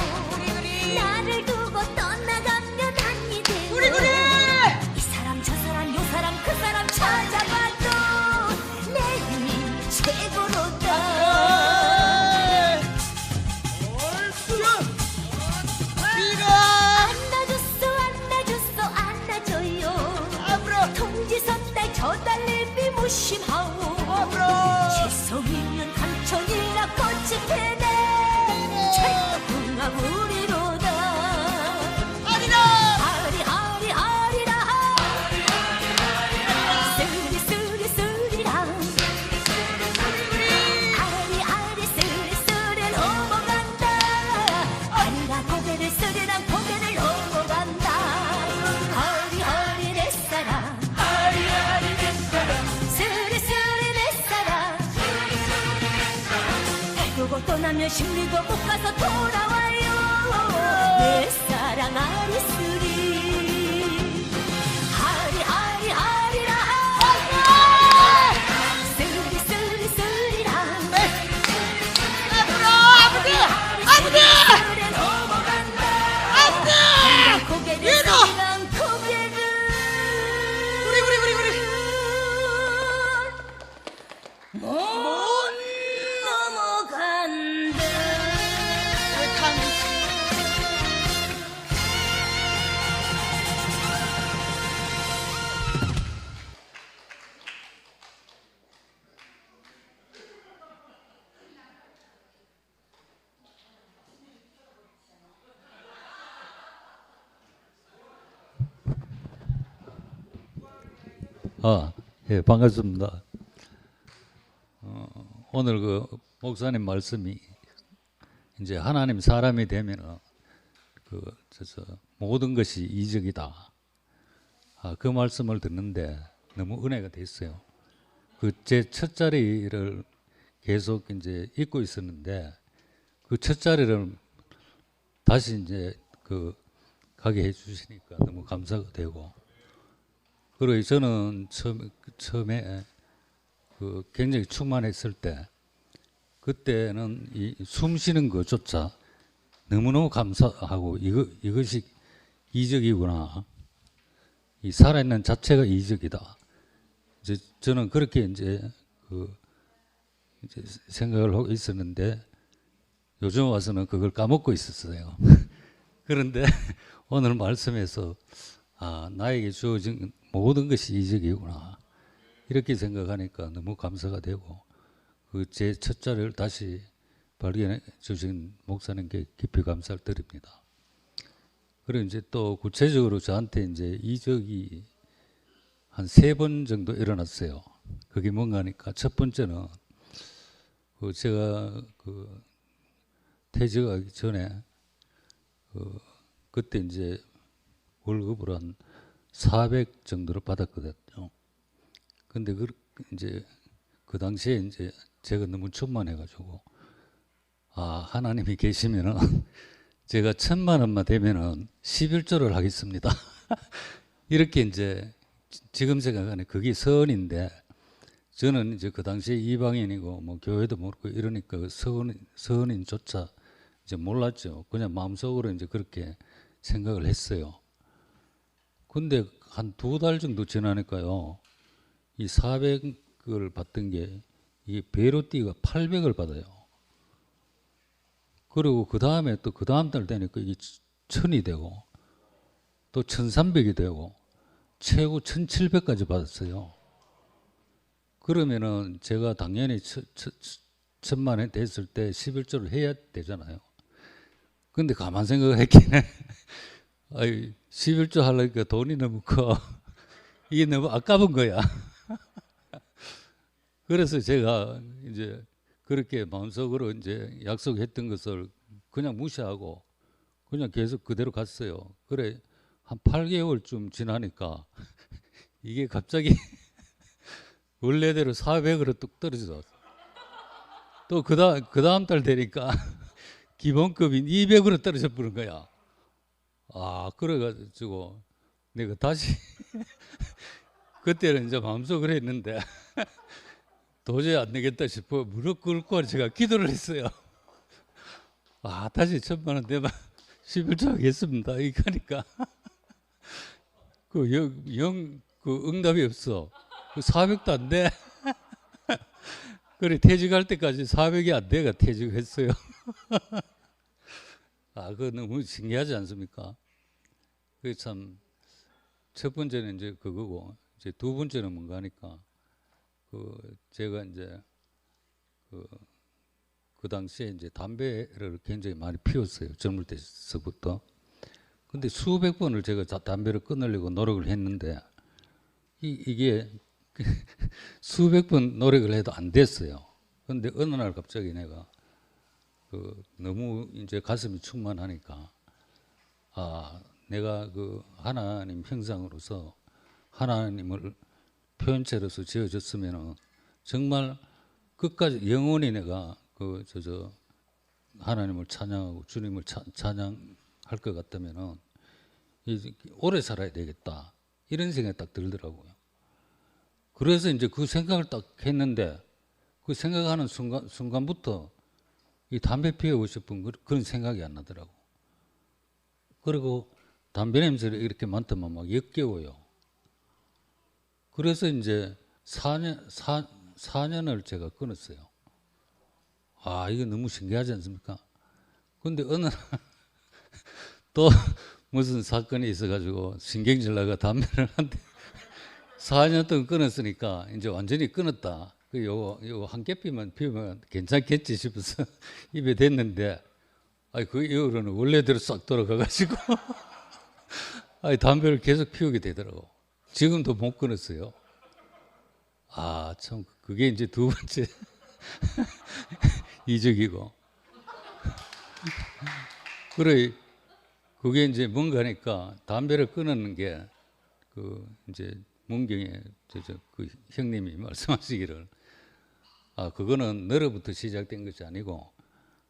나를 두고 떠나가면 한이 되고 이 사람 저 사람 요 사람 그 사람 찾아봐도 내 힘이 최고로다 안아줘요 통지선 딸 저달래비 무심하오 채성이면 감천이라 꽃이 피네 철궁합 우리로다 아리라 쓰리 쓰리랑 아리 쓰리 넘어간다 아리라 고개를 쓰리랑 고개를 넘어간다 허리 내 사랑 쓰리 내 사랑 두고 떠나면 심리도 못 가서 돌아와요 내 사랑 아리쓰리 아리라 쓰리 쓰리랑 아버지 넘어간다 고개를 쓰리랑 고개를 못 넘어간다 예, 반갑습니다. 오늘 그 목사님 말씀이 이제 하나님 사람이 되면은 모든 것이 이적이다. 그 말씀을 듣는데 너무 은혜가 됐어요. 그 제 첫 자리를 계속 이제 잊고 있었는데 그 첫 자리를 다시 이제 가게 해주시니까 너무 감사가 되고. 그리고 저는 처음에 굉장히 충만했을 때 그때는 이 숨 쉬는 것조차 너무너무 감사하고 이것이 이적이구나. 이 살아있는 자체가 이적이다. 이제 저는 그렇게 이제 생각을 하고 있었는데 요즘 와서는 그걸 까먹고 있었어요. 그런데 오늘 말씀에서 나에게 주어진 모든 것이 이적이구나. 이렇게 생각하니까 너무 감사가 되고 제 첫 자리를 다시 발견해 주신 목사님께 깊이 감사를 드립니다. 그리고 이제 또 구체적으로 저한테 이제 이적이 한 3번 정도 일어났어요. 그게 뭔가 하니까 첫 번째는 제가 퇴직하기 전에 그때 이제 월급을 한 400 정도를 받았거든요. 근데 이제 그 당시에 이제 제가 너무 충만해가지고 하나님이 계시면은 제가 1000만 원만 되면은 11조를 하겠습니다. 이렇게 이제 지금 생각하면 그게 선인데 저는 이제 그 당시에 이방인이고 뭐 교회도 모르고 이러니까 선인조차 이제 몰랐죠. 그냥 마음속으로 이제 그렇게 생각을 했어요. 근데 한 2달 정도 지나니까요. 이 400을 받던 게 이게 배로 뛰가 800을 받아요. 그리고 그 다음에 또 그 다음 달 되니까 이게 1000이 되고 또 1300이 되고 최고 1700까지 받았어요. 그러면은 제가 당연히 1000만 원 됐을 때 11조를 해야 되잖아요. 근데 가만 생각을 했기는 11조 하려니까 돈이 너무 커. 이게 너무 아까운 거야. 그래서 제가 이제 그렇게 마음속으로 이제 약속했던 것을 그냥 무시하고 그냥 계속 그대로 갔어요. 그래 한 8개월쯤 지나니까 이게 갑자기 원래대로 400으로 뚝 떨어졌어. 또 그 다음 달 되니까 기본급인 200으로 떨어져 버린 거야. 그래가지고 내가 다시 그때는 이제 마음속으로 했는데 도저히 안 되겠다 싶어 무릎 꿇고 제가 기도를 했어요. 다시 1,000만 원 내면 11조 하겠습니다. 이거 하니까 그 응답이 없어. 그 400도 안 돼. 그래 퇴직할 때까지 400이 안 돼가 퇴직했어요. 그거 너무 신기하지 않습니까? 그게 참 첫 번째는 이제 그거고 이제 두 번째는 뭔가 하니까 제가 이제 그 당시에 이제 담배를 굉장히 많이 피웠어요. 젊을 때서부터. 근데 수백 번을 제가 담배를 끊으려고 노력을 했는데 이게 수백 번 노력을 해도 안 됐어요. 근데 어느 날 갑자기 내가 너무 이제 가슴이 충만하니까 내가 하나님 형상으로서 하나님을 표현체로서 지어졌으면 정말 끝까지 영원히 내가 하나님을 찬양하고 주님을 찬양할 것 같다면은 오래 살아야 되겠다 이런 생각이 딱 들더라고요. 그래서 이제 그 생각을 딱 했는데 그 생각하는 순간부터 이 담배 피우고 싶은 그런 생각이 안 나더라고. 그리고 담배 냄새를 이렇게 맡으면 막 역겨워요. 그래서 이제 4년을 제가 끊었어요. 이거 너무 신기하지 않습니까? 근데 어느 날 또 무슨 사건이 있어가지고 신경질 나가 담배를 한대 4년 동안 끊었으니까 이제 완전히 끊었다. 요거 한 개 피우면 괜찮겠지 싶어서 입에 댔는데 그 이후로는 원래대로 싹 돌아가가지고 담배를 계속 피우게 되더라고. 지금도 못 끊었어요. 참 그게 이제 두 번째 이적이고. 그래 그게 이제 뭔가 하니까 담배를 끊는 게 이제 문경에 그 형님이 말씀하시기를 그거는 너로부터 시작된 것이 아니고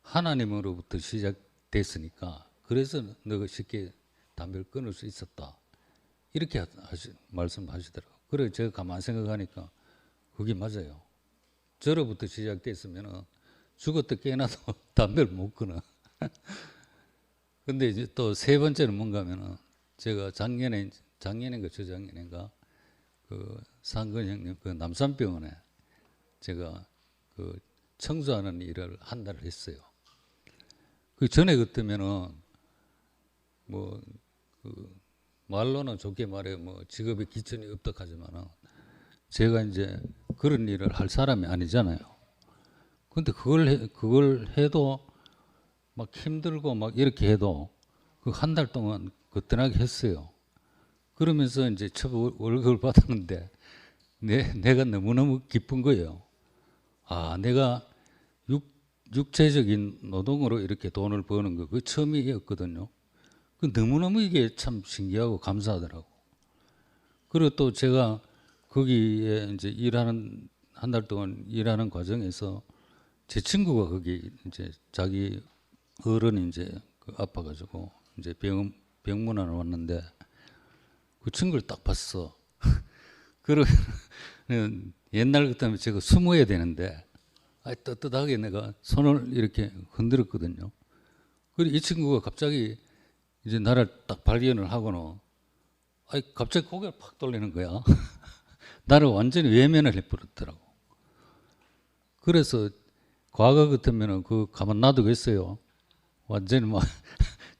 하나님으로부터 시작됐으니까 그래서 너가 쉽게 담배를 끊을 수 있었다. 이렇게 말씀하시더라고요. 그래 제가 가만 생각하니까 그게 맞아요. 저로부터 시작됐으면 죽었다 깨어나도 담배를 못 끊어. 근데 이제 또 세 번째는 뭔가 하면은 제가 작년인가 저작년인가 상근 형님 남산병원에 제가 청소하는 일을 한 달을 했어요. 그 전에 그때면은 말로는 좋게 말해 직업에 기천이 없다 하지만은 제가 이제 그런 일을 할 사람이 아니잖아요. 근데 그걸 해도 막 힘들고 막 이렇게 해도 그 한 달 동안 거뜬하게 했어요. 그러면서 이제 첫 월급을 받았는데 내가 너무너무 기쁜 거예요. 내가 육체적인 노동으로 이렇게 돈을 버는 거 그게 처음이었거든요. 너무너무 이게 참 신기하고 감사하더라고. 그리고 또 제가 거기에 이제 한 달 동안 일하는 과정에서 제 친구가 거기 이제 자기 어른이 이제 아파가지고 이제 병문안을 왔는데 그 친구를 딱 봤어. 그러면 옛날 같으면 제가 숨어야 되는데 떳떳하게 내가 손을 이렇게 흔들었거든요. 그리고 이 친구가 갑자기 이제 나를 딱 발견을 하고는 갑자기 고개를 팍 돌리는 거야. 나를 완전히 외면을 해버렸더라고. 그래서 과거 같으면 가만 놔두겠어요. 완전히 막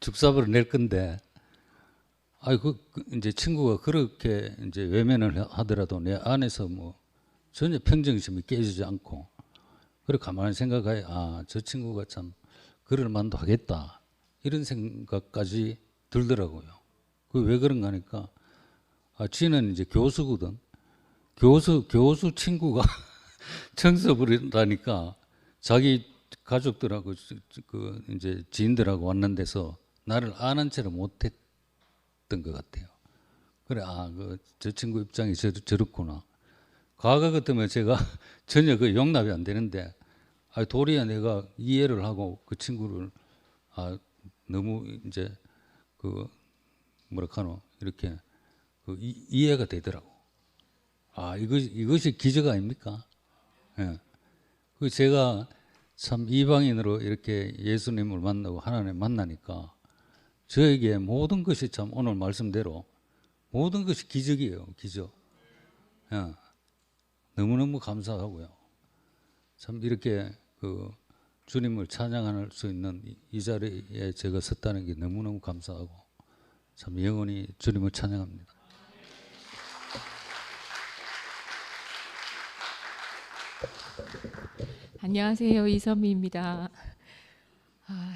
죽사부를 낼 건데, 이제 친구가 그렇게 이제 외면을 하더라도 내 안에서 전혀 평정심이 깨지지 않고, 그래 가만히 생각해, 저 친구가 참 그럴 만도 하겠다. 이런 생각까지 들더라고요. 왜 그런가 하니까, 지는 이제 교수거든. 교수 친구가 청소부리라니까 자기 가족들하고 이제 지인들하고 왔는 데서 나를 아는 채를 못했던 것 같아요. 그래, 저 친구 입장이 저렇구나. 과거 같으면 제가 전혀 용납이 안 되는데, 도리어 내가 이해를 하고 그 친구를 너무 이제 뭐랄까노 이렇게 이해가 되더라고. 이것이 기적 아닙니까? 예. 제가 참 이방인으로 이렇게 예수님을 만나고 하나님을 만나니까 저에게 모든 것이 참 오늘 말씀대로 모든 것이 기적이에요. 기적. 예. 너무너무 감사하고요. 참 이렇게 그 주님을 찬양할 수 있는 이 자리에 제가 섰다는 게 너무너무 감사하고 참 영원히 주님을 찬양합니다. 안녕하세요. 이선미입니다.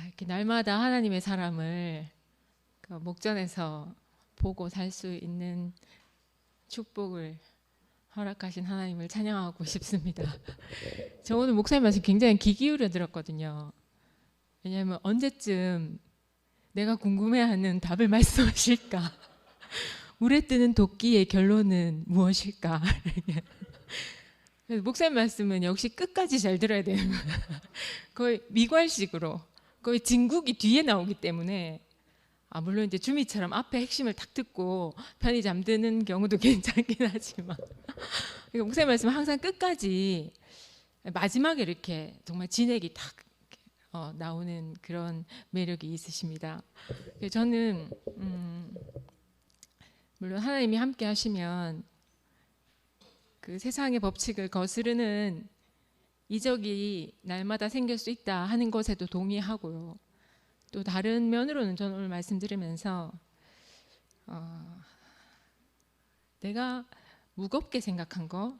이렇게 날마다 하나님의 사람을 그 목전에서 보고 살 수 있는 축복을 허락하신 하나님을 찬양하고 싶습니다. 저 오늘 목사님 말씀 굉장히 귀 기울여 들었거든요. 왜냐하면 언제쯤 내가 궁금해하는 답을 말씀하실까? 물에 뜨는 도끼의 결론은 무엇일까? 그래서 목사님 말씀은 역시 끝까지 잘 들어야 되는 거예요. 거의 미괄식으로 거의 진국이 뒤에 나오기 때문에 물론 이제 주미처럼 앞에 핵심을 딱 듣고 편히 잠드는 경우도 괜찮긴 하지만 그러니까 목사님 말씀은 항상 끝까지 마지막에 이렇게 정말 진액이 딱 나오는 그런 매력이 있으십니다. 저는 물론 하나님이 함께 하시면 그 세상의 법칙을 거스르는 이적이 날마다 생길 수 있다 하는 것에도 동의하고요. 또 다른 면으로는 저는 오늘 말씀 들으면서 내가 무겁게 생각한 거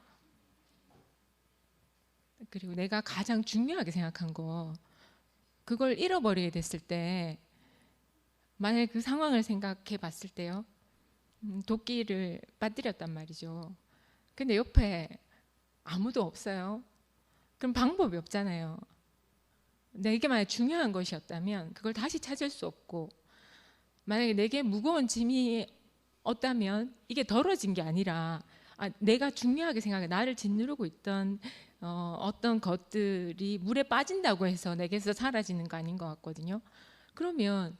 그리고 내가 가장 중요하게 생각한 거 그걸 잃어버리게 됐을 때 만약에 그 상황을 생각해 봤을 때요. 도끼를 빠뜨렸단 말이죠. 근데 옆에 아무도 없어요. 그럼 방법이 없잖아요. 내게 만약 중요한 것이었다면 그걸 다시 찾을 수 없고 만약에 내게 무거운 짐이 없다면 이게 덜어진 게 아니라 내가 중요하게 생각해 나를 짓누르고 있던 어떤 것들이 물에 빠진다고 해서 내게서 사라지는 거 아닌 것 같거든요. 그러면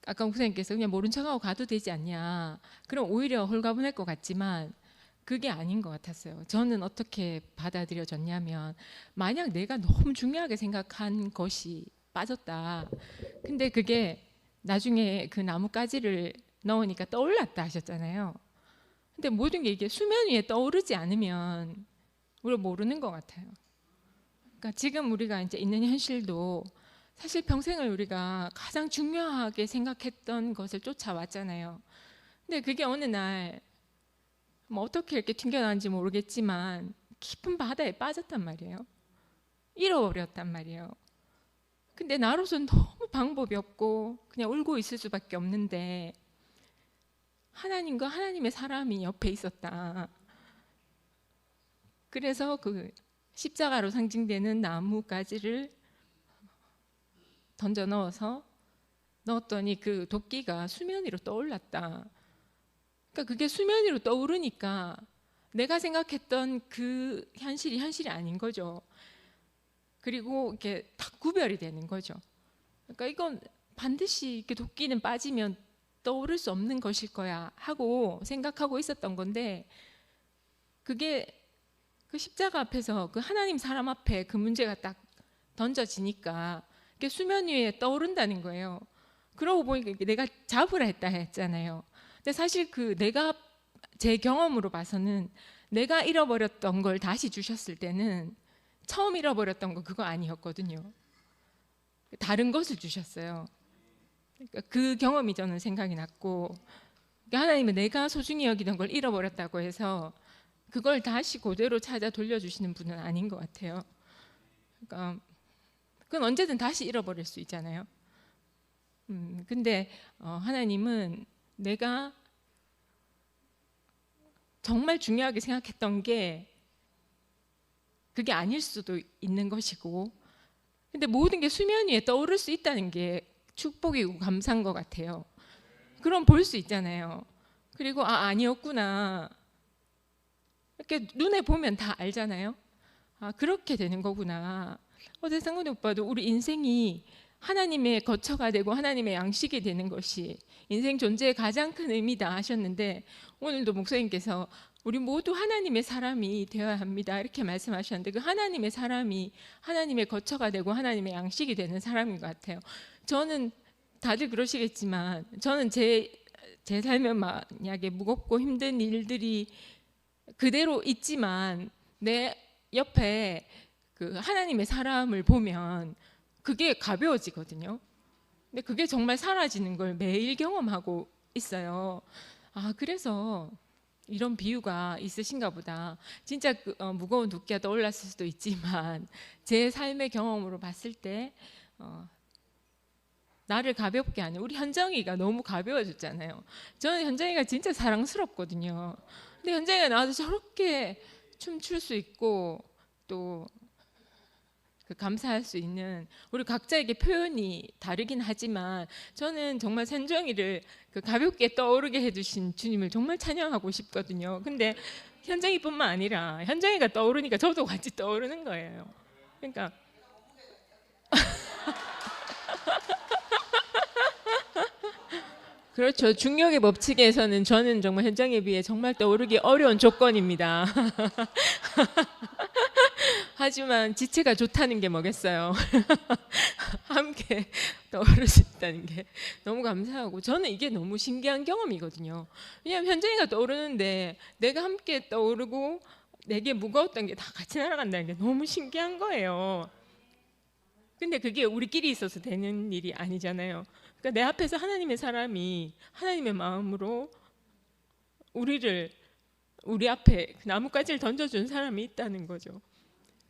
아까 목사님께서 그냥 모른 척하고 가도 되지 않냐. 그럼 오히려 홀가분할 것 같지만 그게 아닌 것 같았어요. 저는 어떻게 받아들여졌냐면 만약 내가 너무 중요하게 생각한 것이 빠졌다. 근데 그게 나중에 그 나뭇가지를 넣으니까 떠올랐다 하셨잖아요. 근데 모든 게 이게 수면 위에 떠오르지 않으면 우리가 모르는 것 같아요. 그러니까 지금 우리가 이제 있는 현실도 사실 평생을 우리가 가장 중요하게 생각했던 것을 쫓아왔잖아요. 근데 그게 어느 날 뭐 어떻게 이렇게 튕겨나왔는지 모르겠지만 깊은 바다에 빠졌단 말이에요. 잃어버렸단 말이에요. 근데 나로서는 너무 방법이 없고 그냥 울고 있을 수밖에 없는데 하나님과 하나님의 사람이 옆에 있었다. 그래서 그 십자가로 상징되는 나뭇가지를 던져 넣었더니 그 도끼가 수면 위로 떠올랐다. 그러니까 그게 수면 위로 떠오르니까 내가 생각했던 그 현실이 아닌 거죠. 그리고 이렇게 딱 구별이 되는 거죠. 그러니까 이건 반드시 이렇게 도끼는 빠지면 떠오를 수 없는 것일 거야 하고 생각하고 있었던 건데 그게 그 십자가 앞에서 그 하나님 사람 앞에 그 문제가 딱 던져지니까 그게 수면 위에 떠오른다는 거예요. 그러고 보니까 내가 잡으라 했다 했잖아요. 근데 사실 그 내가 제 경험으로 봐서는 내가 잃어버렸던 걸 다시 주셨을 때는 처음 잃어버렸던 거 그거 아니었거든요. 다른 것을 주셨어요. 그러니까 그 경험이 저는 생각이 났고 그러니까 하나님은 내가 소중히 여기던 걸 잃어버렸다고 해서 그걸 다시 그대로 찾아 돌려주시는 분은 아닌 것 같아요. 그러니까 그건 언제든 다시 잃어버릴 수 있잖아요. 근데 하나님은 내가 정말 중요하게 생각했던 게 그게 아닐 수도 있는 것이고 근데 모든 게 수면 위에 떠오를 수 있다는 게 축복이고 감사한 것 같아요. 그럼 볼 수 있잖아요. 그리고 아니었구나 이렇게 눈에 보면 다 알잖아요. 그렇게 되는 거구나. 어제 상근이 오빠도 우리 인생이 하나님의 거처가 되고 하나님의 양식이 되는 것이 인생 존재의 가장 큰 의미다 하셨는데, 오늘도 목사님께서 우리 모두 하나님의 사람이 되어야 합니다 이렇게 말씀하셨는데, 그 하나님의 사람이 하나님의 거처가 되고 하나님의 양식이 되는 사람인 것 같아요. 저는 다들 그러시겠지만 저는 제 삶에 만약에 무겁고 힘든 일들이 그대로 있지만 내 옆에 그 하나님의 사람을 보면 그게 가벼워지거든요. 근데 그게 정말 사라지는 걸 매일 경험하고 있어요. 아, 그래서 이런 비유가 있으신가 보다. 진짜 무거운 도끼가 떠올랐을 수도 있지만 제 삶의 경험으로 봤을 때 나를 가볍게 하는, 우리 현정이가 너무 가벼워졌잖아요. 저는 현정이가 진짜 사랑스럽거든요. 근데 현정이가 나와서 저렇게 춤출 수 있고 또 감사할 수 있는, 우리 각자에게 표현이 다르긴 하지만 저는 정말 현정이를 가볍게 떠오르게 해주신 주님을 정말 찬양하고 싶거든요. 근데 현정이뿐만 아니라 현정이가 떠오르니까 저도 같이 떠오르는 거예요. 그러니까 그렇죠. 중력의 법칙에서는 저는 정말 현정에 비해 정말 떠오르기 어려운 조건입니다. 하지만 지체가 좋다는 게 뭐겠어요. 함께 떠오를 수 있다는 게 너무 감사하고, 저는 이게 너무 신기한 경험이거든요. 왜냐하면 현정이가 떠오르는데 내가 함께 떠오르고 내게 무거웠던 게 다 같이 날아간다는 게 너무 신기한 거예요. 근데 그게 우리끼리 있어서 되는 일이 아니잖아요. 그러니까 내 앞에서 하나님의 사람이 하나님의 마음으로 우리 앞에 나뭇가지를 던져준 사람이 있다는 거죠.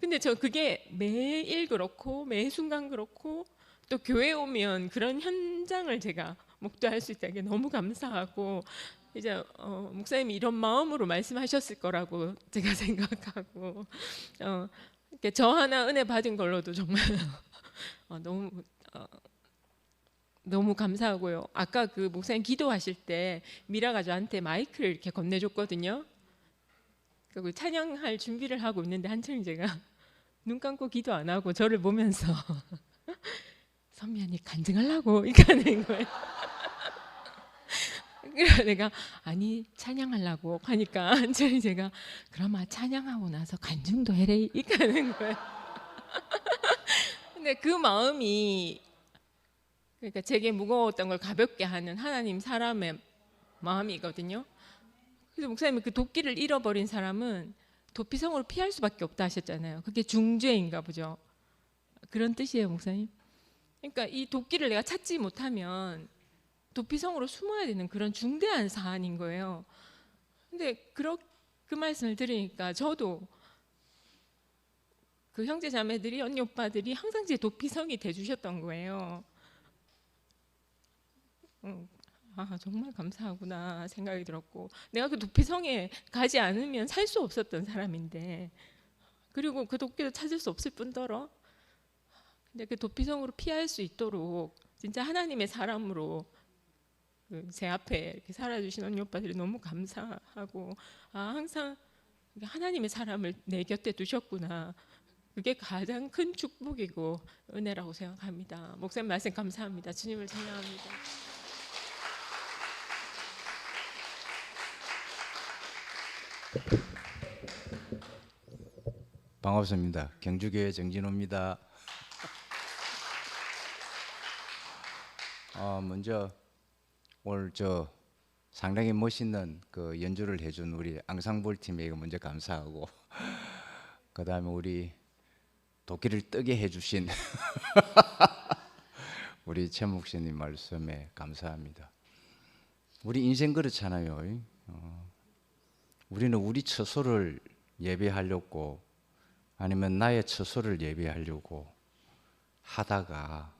근데 저 그게 매일 그렇고 매 순간 그렇고 또 교회에 오면 그런 현장을 제가 목도할 수 있다는 게 너무 감사하고, 이제 목사님이 이런 마음으로 말씀하셨을 거라고 제가 생각하고, 저 하나 은혜 받은 걸로도 정말 너무 감사하고요. 아까 그 목사님 기도하실 때 미라가 저한테 마이크를 이렇게 건네줬거든요. 그 찬양할 준비를 하고 있는데 한철이 제가 눈 감고 기도 안 하고 저를 보면서 선미 언니 간증하려고 이렇게 하는 거예요. 그래서 내가 아니 찬양하려고 하니까 한철이 제가 그럼 찬양하고 나서 간증도 해래 이렇게 하는 거예요. 근데 그 마음이, 그러니까 제게 무거웠던 걸 가볍게 하는 하나님 사람의 마음이거든요. 그래서 목사님이 그 도끼를 잃어버린 사람은 도피성으로 피할 수밖에 없다 하셨잖아요. 그게 중죄인가 보죠. 그런 뜻이에요, 목사님. 그러니까 이 도끼를 내가 찾지 못하면 도피성으로 숨어야 되는 그런 중대한 사안인 거예요. 근데 그 말씀을 들으니까 저도 그 형제 자매들이, 언니 오빠들이 항상 제 도피성이 돼주셨던 거예요. 아, 정말 감사하구나 생각이 들었고, 내가 그 도피성에 가지 않으면 살 수 없었던 사람인데, 그리고 그 도끼도 찾을 수 없을 뿐더러 근데 그 도피성으로 피할 수 있도록 진짜 하나님의 사람으로 제 앞에 이렇게 살아주신 언니 오빠들이 너무 감사하고, 아, 항상 하나님의 사람을 내 곁에 두셨구나. 그게 가장 큰 축복이고 은혜라고 생각합니다. 목사님 말씀 감사합니다. 주님을 찬양합니다. 반갑습니다. 경주교회 정진호입니다. 먼저 오늘 상당히 멋있는 그 연주를 해준 우리 앙상블 팀에게 먼저 감사하고, 그 다음에 우리 도끼를 뜨게 해주신 우리 최 목사님 말씀에 감사합니다. 우리 인생 그렇잖아요. 우리는 우리 처소를 예배하려고 아니면 나의 처소를 예배하려고 하다가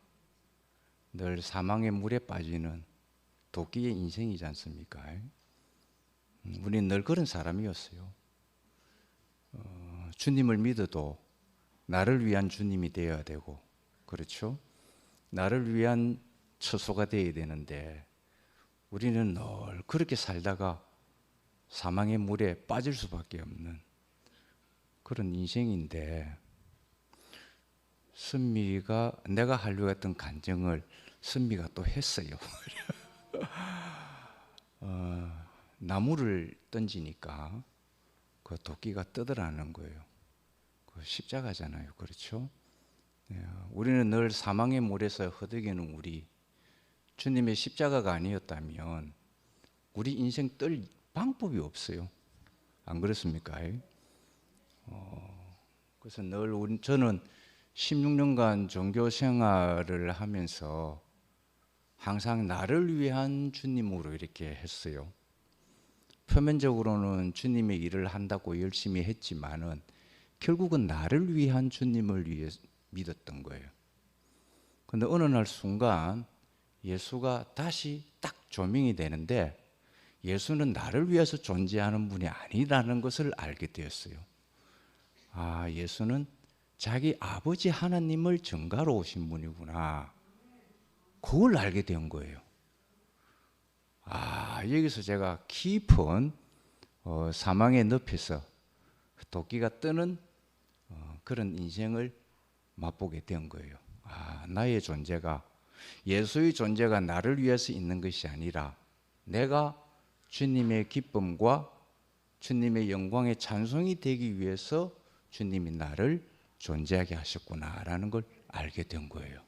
늘 사망의 물에 빠지는 도끼의 인생이지 않습니까? 우리는 늘 그런 사람이었어요. 주님을 믿어도 나를 위한 주님이 되어야 되고, 그렇죠? 나를 위한 처소가 되어야 되는데 우리는 늘 그렇게 살다가 사망의 물에 빠질 수밖에 없는 그런 인생인데, 선미가 내가 하려고 했던 간증을 선미가 또 했어요. 나무를 던지니까 그 도끼가 떠들어가는 거예요. 그 십자가잖아요. 그렇죠? 우리는 늘 사망의 물에서 허덕이는 우리, 주님의 십자가가 아니었다면 우리 인생 뜰 방법이 없어요. 안 그렇습니까? 그래서 늘 저는 16년간 종교 생활을 하면서 항상 나를 위한 주님으로 이렇게 했어요. 표면적으로는 주님의 일을 한다고 열심히 했지만은 결국은 나를 위한 주님을 위해 믿었던 거예요. 근데 어느 날 순간 예수가 다시 딱 조명이 되는데 예수는 나를 위해서 존재하는 분이 아니라는 것을 알게 되었어요. 아, 예수는 자기 아버지 하나님을 증가로 오신 분이구나. 그걸 알게 된 거예요. 아, 여기서 제가 깊은 사망의 늪에서 도끼가 뜨는 그런 인생을 맛보게 된 거예요. 아, 나의 존재가, 예수의 존재가 나를 위해서 있는 것이 아니라 내가 주님의 기쁨과 주님의 영광의 찬송이 되기 위해서 주님이 나를 존재하게 하셨구나라는 걸 알게 된 거예요.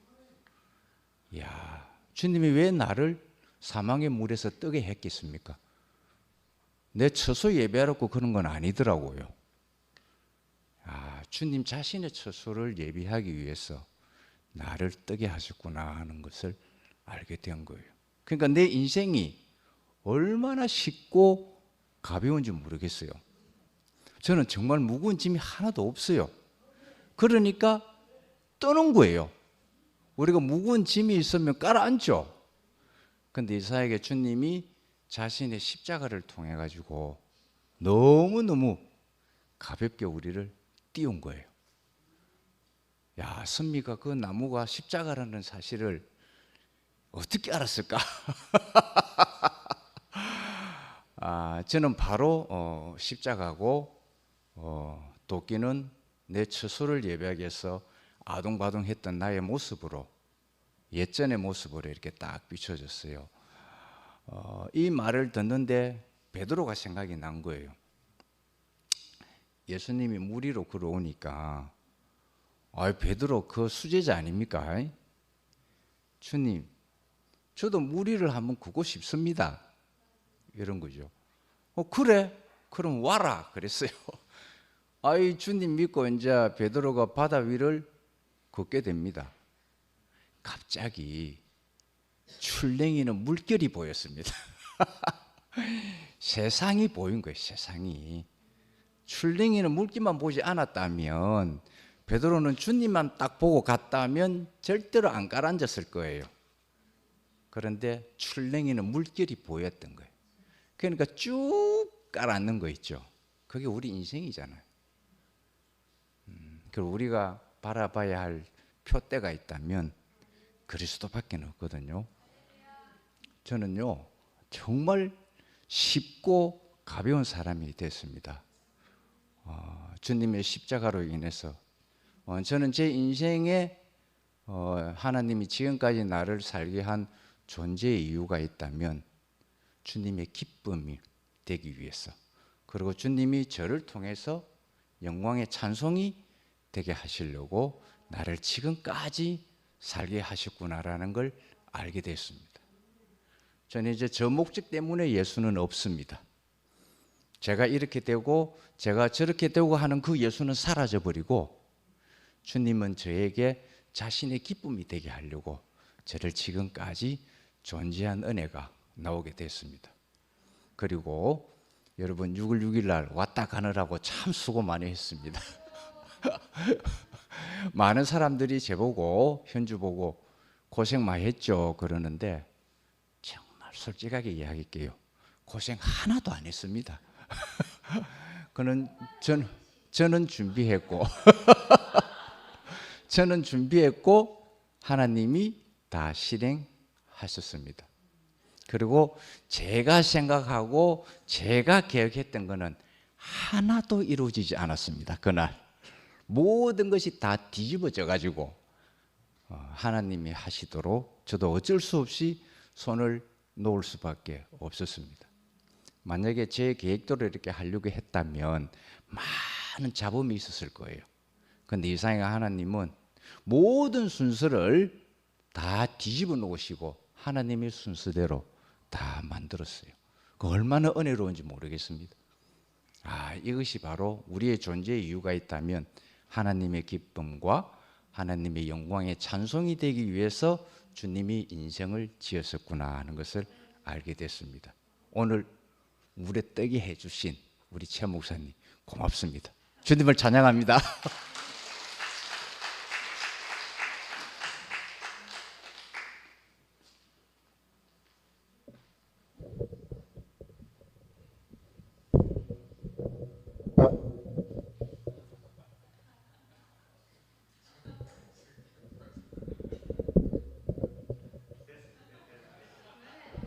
이야, 주님이 왜 나를 사망의 물에서 뜨게 했겠습니까? 내 처소 예배하라고 그런 건 아니더라고요. 아, 주님 자신의 처소를 예비하기 위해서 나를 뜨게 하셨구나 하는 것을 알게 된 거예요. 그러니까 내 인생이 얼마나 쉽고 가벼운지 모르겠어요. 저는 정말 무거운 짐이 하나도 없어요. 그러니까 떠는 거예요. 우리가 무거운 짐이 있으면 깔아앉죠. 근데 이사야에게 주님이 자신의 십자가를 통해 가지고 너무너무 가볍게 우리를 띄운 거예요. 야, 선미가 그 나무가 십자가라는 사실을 어떻게 알았을까? 아, 저는 바로 십자가고 도끼는 내 처소를 예배하기 위해서 아동바동했던 나의 모습으로, 예전의 모습으로 이렇게 딱 비춰졌어요. 이 말을 듣는데 베드로가 생각이 난 거예요. 예수님이 물 위로 걸어오니까 베드로 그 수제자 아닙니까? 주님, 저도 물 위를 한번 걷고 싶습니다. 이런 거죠. 그래? 그럼 와라 그랬어요. 아이, 주님 믿고 이제 베드로가 바다 위를 걷게 됩니다. 갑자기 출렁이는 물결이 보였습니다. 세상이 보인 거예요. 세상이. 출렁이는 물길만 보지 않았다면, 베드로는 주님만 딱 보고 갔다면 절대로 안 가라앉았을 거예요. 그런데 출렁이는 물결이 보였던 거예요. 그러니까 쭉 가라앉는 거 있죠. 그게 우리 인생이잖아요. 그리고 우리가 바라봐야 할 표대가 있다면 그리스도밖에 없거든요. 저는요, 정말 쉽고 가벼운 사람이 됐습니다. 주님의 십자가로 인해서 저는 제 인생에 하나님이 지금까지 나를 살게 한 존재의 이유가 있다면 주님의 기쁨이 되기 위해서, 그리고 주님이 저를 통해서 영광의 찬송이 되게 하시려고 나를 지금까지 살게 하셨구나라는 걸 알게 됐습니다. 저는 이제 저 목적 때문에 예수는 없습니다. 제가 이렇게 되고 제가 저렇게 되고 하는 그 예수는 사라져버리고, 주님은 저에게 자신의 기쁨이 되게 하려고 저를 지금까지 존재한 은혜가 나오게 됐습니다. 그리고 여러분 6월 6일 날 왔다 가느라고 참 수고 많이 했습니다. 많은 사람들이 제보고 현주 보고 고생 많이 했죠 그러는데, 정말 솔직하게 이야기할게요. 고생 하나도 안 했습니다. 저는 준비했고 저는 준비했고 하나님이 다 실행하셨습니다. 그리고 제가 생각하고 제가 계획했던 거는 하나도 이루어지지 않았습니다. 그날 모든 것이 다 뒤집어져 가지고 하나님이 하시도록 저도 어쩔 수 없이 손을 놓을 수밖에 없었습니다. 만약에 제 계획대로 이렇게 하려고 했다면 많은 잡음이 있었을 거예요. 그런데 이상하게 하나님은 모든 순서를 다 뒤집어 놓으시고 하나님의 순서대로 다 만들었어요. 그 얼마나 은혜로운지 모르겠습니다. 이것이 바로 우리의 존재의 이유가 있다면 하나님의 기쁨과 하나님의 영광의 찬송이 되기 위해서 주님이 인생을 지었었구나 하는 것을 알게 됐습니다. 오늘 물에 뜨게 해주신 우리 최 목사님 고맙습니다. 주님을 찬양합니다.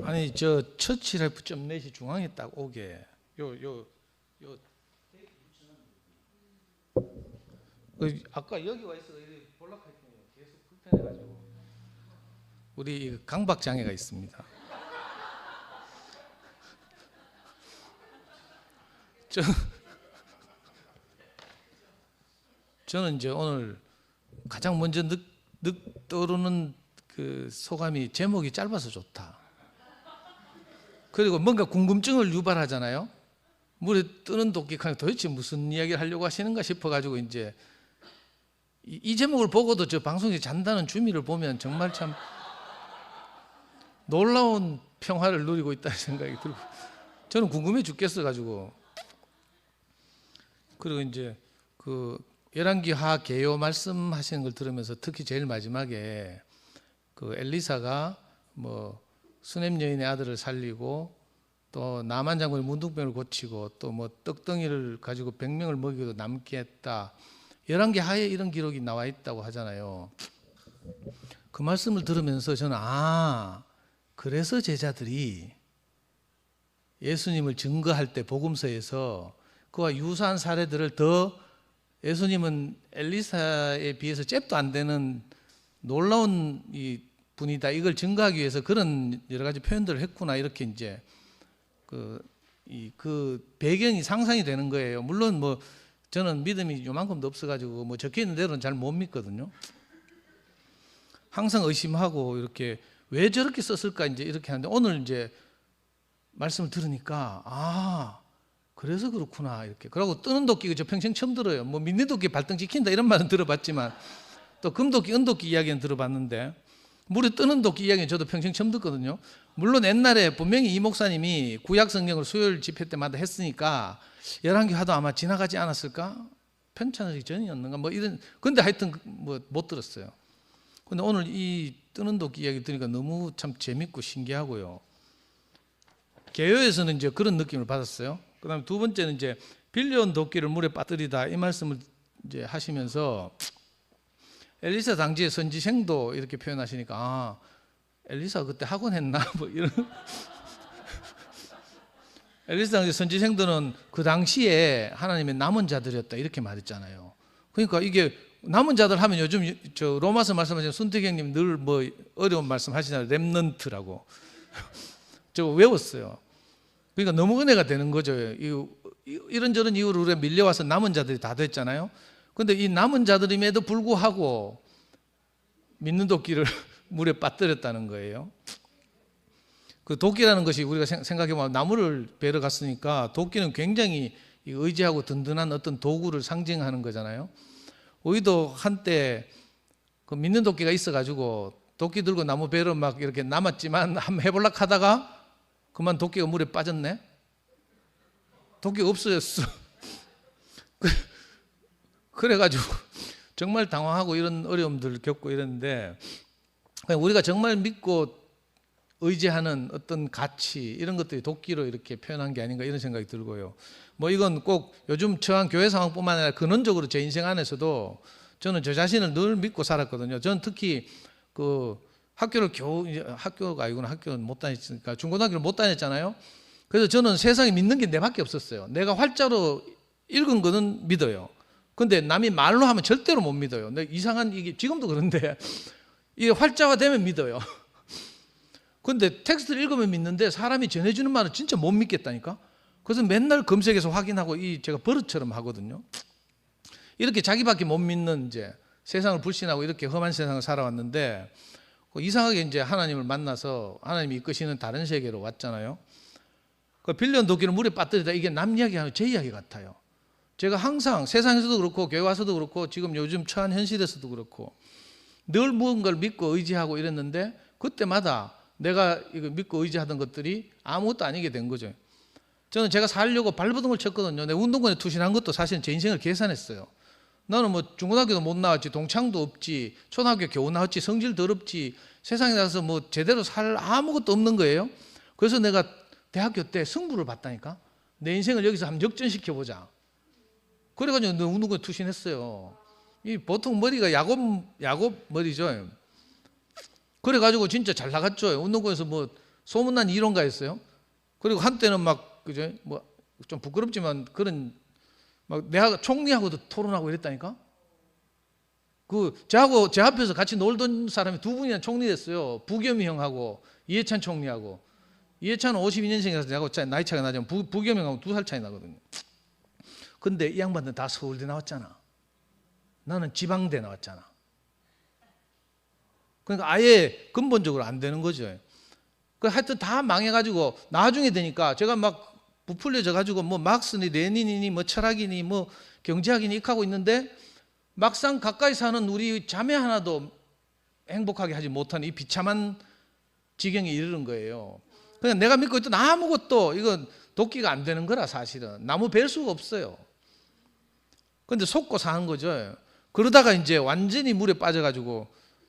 아니 저 처치라이프.net이 중앙에 딱 오게 아까 여기 와 있어 볼락했더니 계속 불편해가지고 우리 강박 장애가 있습니다. 저는 이제 오늘 가장 먼저 떠오르는 그 소감이 제목이 짧아서 좋다. 그리고 뭔가 궁금증을 유발하잖아요. 물에 뜨는 도끼 도대체 무슨 이야기를 하려고 하시는가 싶어가지고 이제 이 제목을 보고도 저 방송에 잔다는 주미를 보면 정말 참 놀라운 평화를 누리고 있다는 생각이 들고 저는 궁금해 죽겠어가지고 그리고 이제 그 열왕기하 개요 말씀하시는 걸 들으면서 특히 제일 마지막에 그 엘리사가 뭐 수넴 여인의 아들을 살리고 또 나만 장군의 문둥병을 고치고 또 뭐 떡덩이를 가지고 100명을 먹이고도 남게 했다. 열왕기하에 이런 기록이 나와 있다고 하잖아요. 그 말씀을 들으면서 저는 그래서 제자들이 예수님을 증거할 때 복음서에서 그와 유사한 사례들을 더 예수님은 엘리사에 비해서 잽도 안 되는 놀라운 이 분이다. 이걸 증거하기 위해서 그런 여러 가지 표현들을 했구나. 이렇게 이제 그 배경이 상상이 되는 거예요. 물론 뭐 저는 믿음이 요만큼도 없어가지고 뭐 적혀 있는 대로는 잘 못 믿거든요. 항상 의심하고 이렇게 왜 저렇게 썼을까 이제 이렇게 하는데 오늘 이제 말씀을 들으니까 그래서 그렇구나 이렇게. 그러고 뜨는 도끼 저 평생 처음 들어요. 뭐 믿는 도끼 발등 지킨다 이런 말은 들어봤지만 또 금도끼, 은도끼 이야기는 들어봤는데 물에 뜨는 도끼 이야기는 저도 평생 처음 듣거든요. 물론 옛날에 분명히 이 목사님이 구약 성경을 수요일 집회 때마다 했으니까 열왕기하도 아마 지나가지 않았을까? 편찬하기 전이었는가? 뭐 이런. 근데 하여튼 뭐 못 들었어요. 근데 오늘 이 뜨는 도끼 이야기 들으니까 너무 참 재밌고 신기하고요. 개요에서는 이제 그런 느낌을 받았어요. 그다음에 두 번째는 이제 빌려온 도끼를 물에 빠뜨리다 이 말씀을 이제 하시면서 엘리사 당시의 선지생도 이렇게 표현하시니까 엘리사 그때 학원 했나 뭐 이런. 엘리사 당시 선지생들은 그 당시에 하나님의 남은 자들이었다 이렇게 말했잖아요. 그러니까 이게 남은 자들 하면 요즘 저 로마서 말씀하시는 순택형님 늘 뭐 어려운 말씀 하시잖아요. 렘넌트라고. 저 외웠어요. 그러니까 너무 은혜가 되는 거죠. 이런저런 이유로 우리가 밀려와서 남은 자들이 다 됐잖아요. 그런데 이 남은 자들임에도 불구하고 믿는 도끼를 물에 빠뜨렸다는 거예요. 그 도끼라는 것이 우리가 생각해보면 나무를 베러 갔으니까 도끼는 굉장히 의지하고 든든한 어떤 도구를 상징하는 거잖아요. 우리도 한때 그 믿는 도끼가 있어가지고 도끼 들고 나무 베러 막 이렇게 남았지만 한번 해보려고 하다가 그만 도끼가 물에 빠졌네. 도끼가 없어졌어. 그래가지고 정말 당황하고 이런 어려움들을 겪고 이랬는데 우리가 정말 믿고 의지하는 어떤 가치 이런 것들이 도끼로 이렇게 표현한 게 아닌가 이런 생각이 들고요. 뭐 이건 꼭 요즘 처한 교회 상황뿐만 아니라 근원적으로 제 인생 안에서도 저는 저 자신을 늘 믿고 살았거든요. 저는 특히 그 학교가 아니구나. 학교는 못 다녔으니까 중고등학교를 못 다녔잖아요. 그래서 저는 세상에 믿는 게 내밖에 없었어요. 내가 활자로 읽은 거는 믿어요. 근데 남이 말로 하면 절대로 못 믿어요. 근데 이상한 이게 지금도 그런데 이게 활자화되면 믿어요. 근데 텍스트를 읽으면 믿는데 사람이 전해주는 말은 진짜 못 믿겠다니까. 그래서 맨날 검색해서 확인하고 제가 버릇처럼 하거든요. 이렇게 자기밖에 못 믿는 이제 세상을 불신하고 이렇게 험한 세상을 살아왔는데 이상하게 이제 하나님을 만나서 하나님이 이끄시는 다른 세계로 왔잖아요. 그 빌려온 도끼를 물에 빠뜨리다 이게 남 이야기 하면 제 이야기 같아요. 제가 항상 세상에서도 그렇고 교회 와서도 그렇고 지금 요즘 처한 현실에서도 그렇고 늘 무언가를 믿고 의지하고 이랬는데 그때마다 내가 이거 믿고 의지하던 것들이 아무것도 아니게 된 거죠. 저는 제가 살려고 발버둥을 쳤거든요. 내 운동권에 투신한 것도 사실은 제 인생을 계산했어요. 나는 뭐 중고등학교도 못 나왔지, 동창도 없지, 초등학교 겨우 나왔지, 성질 더럽지, 세상에 나서 뭐 제대로 살 아무것도 없는 거예요. 그래서 내가 대학교 때 승부를 봤다니까. 내 인생을 여기서 한번 역전시켜보자. 그래가지고 내 운동권에 투신했어요. 이 보통 머리가 야곱 머리죠. 그래가지고 진짜 잘 나갔죠. 운동권에서 뭐 소문난 이론가 했어요. 그리고 한때는 막 그죠? 뭐 좀 부끄럽지만 그런 막 내가 총리하고도 토론하고 이랬다니까. 저하고 제 앞에서 같이 놀던 사람이 두 분이나 총리 됐어요. 부겸이 형하고 이해찬 총리하고. 이해찬은 52년생이라서 내하고 나이 차이가 나지만 부겸이 형하고 2살 차이 나거든요. 근데 이 양반들은 다 서울대 나왔잖아. 나는 지방대 나왔잖아. 그러니까 아예 근본적으로 안 되는 거죠. 하여튼 다 망해가지고 나중에 되니까 제가 막 부풀려져 가지고 뭐 막스니 레닌이니 뭐 철학이니 뭐 경제학이니 이렇게 하고 있는데 막상 가까이 사는 우리 자매 하나도 행복하게 하지 못하는 이 비참한 지경에 이르는 거예요. 그냥 내가 믿고 있던 아무것도 이건 돕기가 안 되는 거라 사실은 나무 벨 수가 없어요. 근데 속고 사는 거죠. 그러다가 이제 완전히 물에 빠져가지고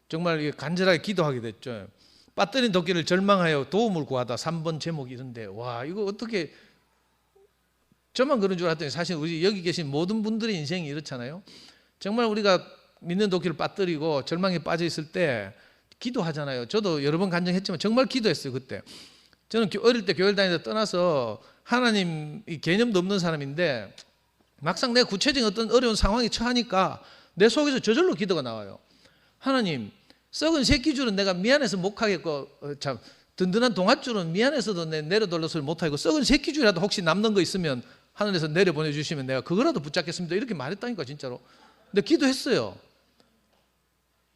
정말 간절하게 기도하게 됐죠. 빠뜨린 도끼를 절망하여 도움을 구하다 3번 제목이 이런데 와 이거 어떻게 저만 그런 줄 알았더니 사실 우리 여기 계신 모든 분들의 인생이 이렇잖아요. 정말 우리가 믿는 도끼를 빠뜨리고 절망에 빠져 있을 때 기도하잖아요. 저도 여러 번 간증했지만 정말 기도했어요. 그때 저는 어릴 때 교회를 다니다 떠나서 하나님 개념도 없는 사람인데 막상 내가 구체적인 어떤 어려운 상황에 처하니까 내 속에서 저절로 기도가 나와요. 하나님 썩은 새끼줄은 내가 미안해서 못 가겠고 참 든든한 동아줄은 미안해서도 내려돌려서 못하고 썩은 새끼줄이라도 혹시 남는 거 있으면 하늘에서 내려보내주시면 내가 그거라도 붙잡겠습니다. 이렇게 말했다니까 진짜로. 근데 기도했어요.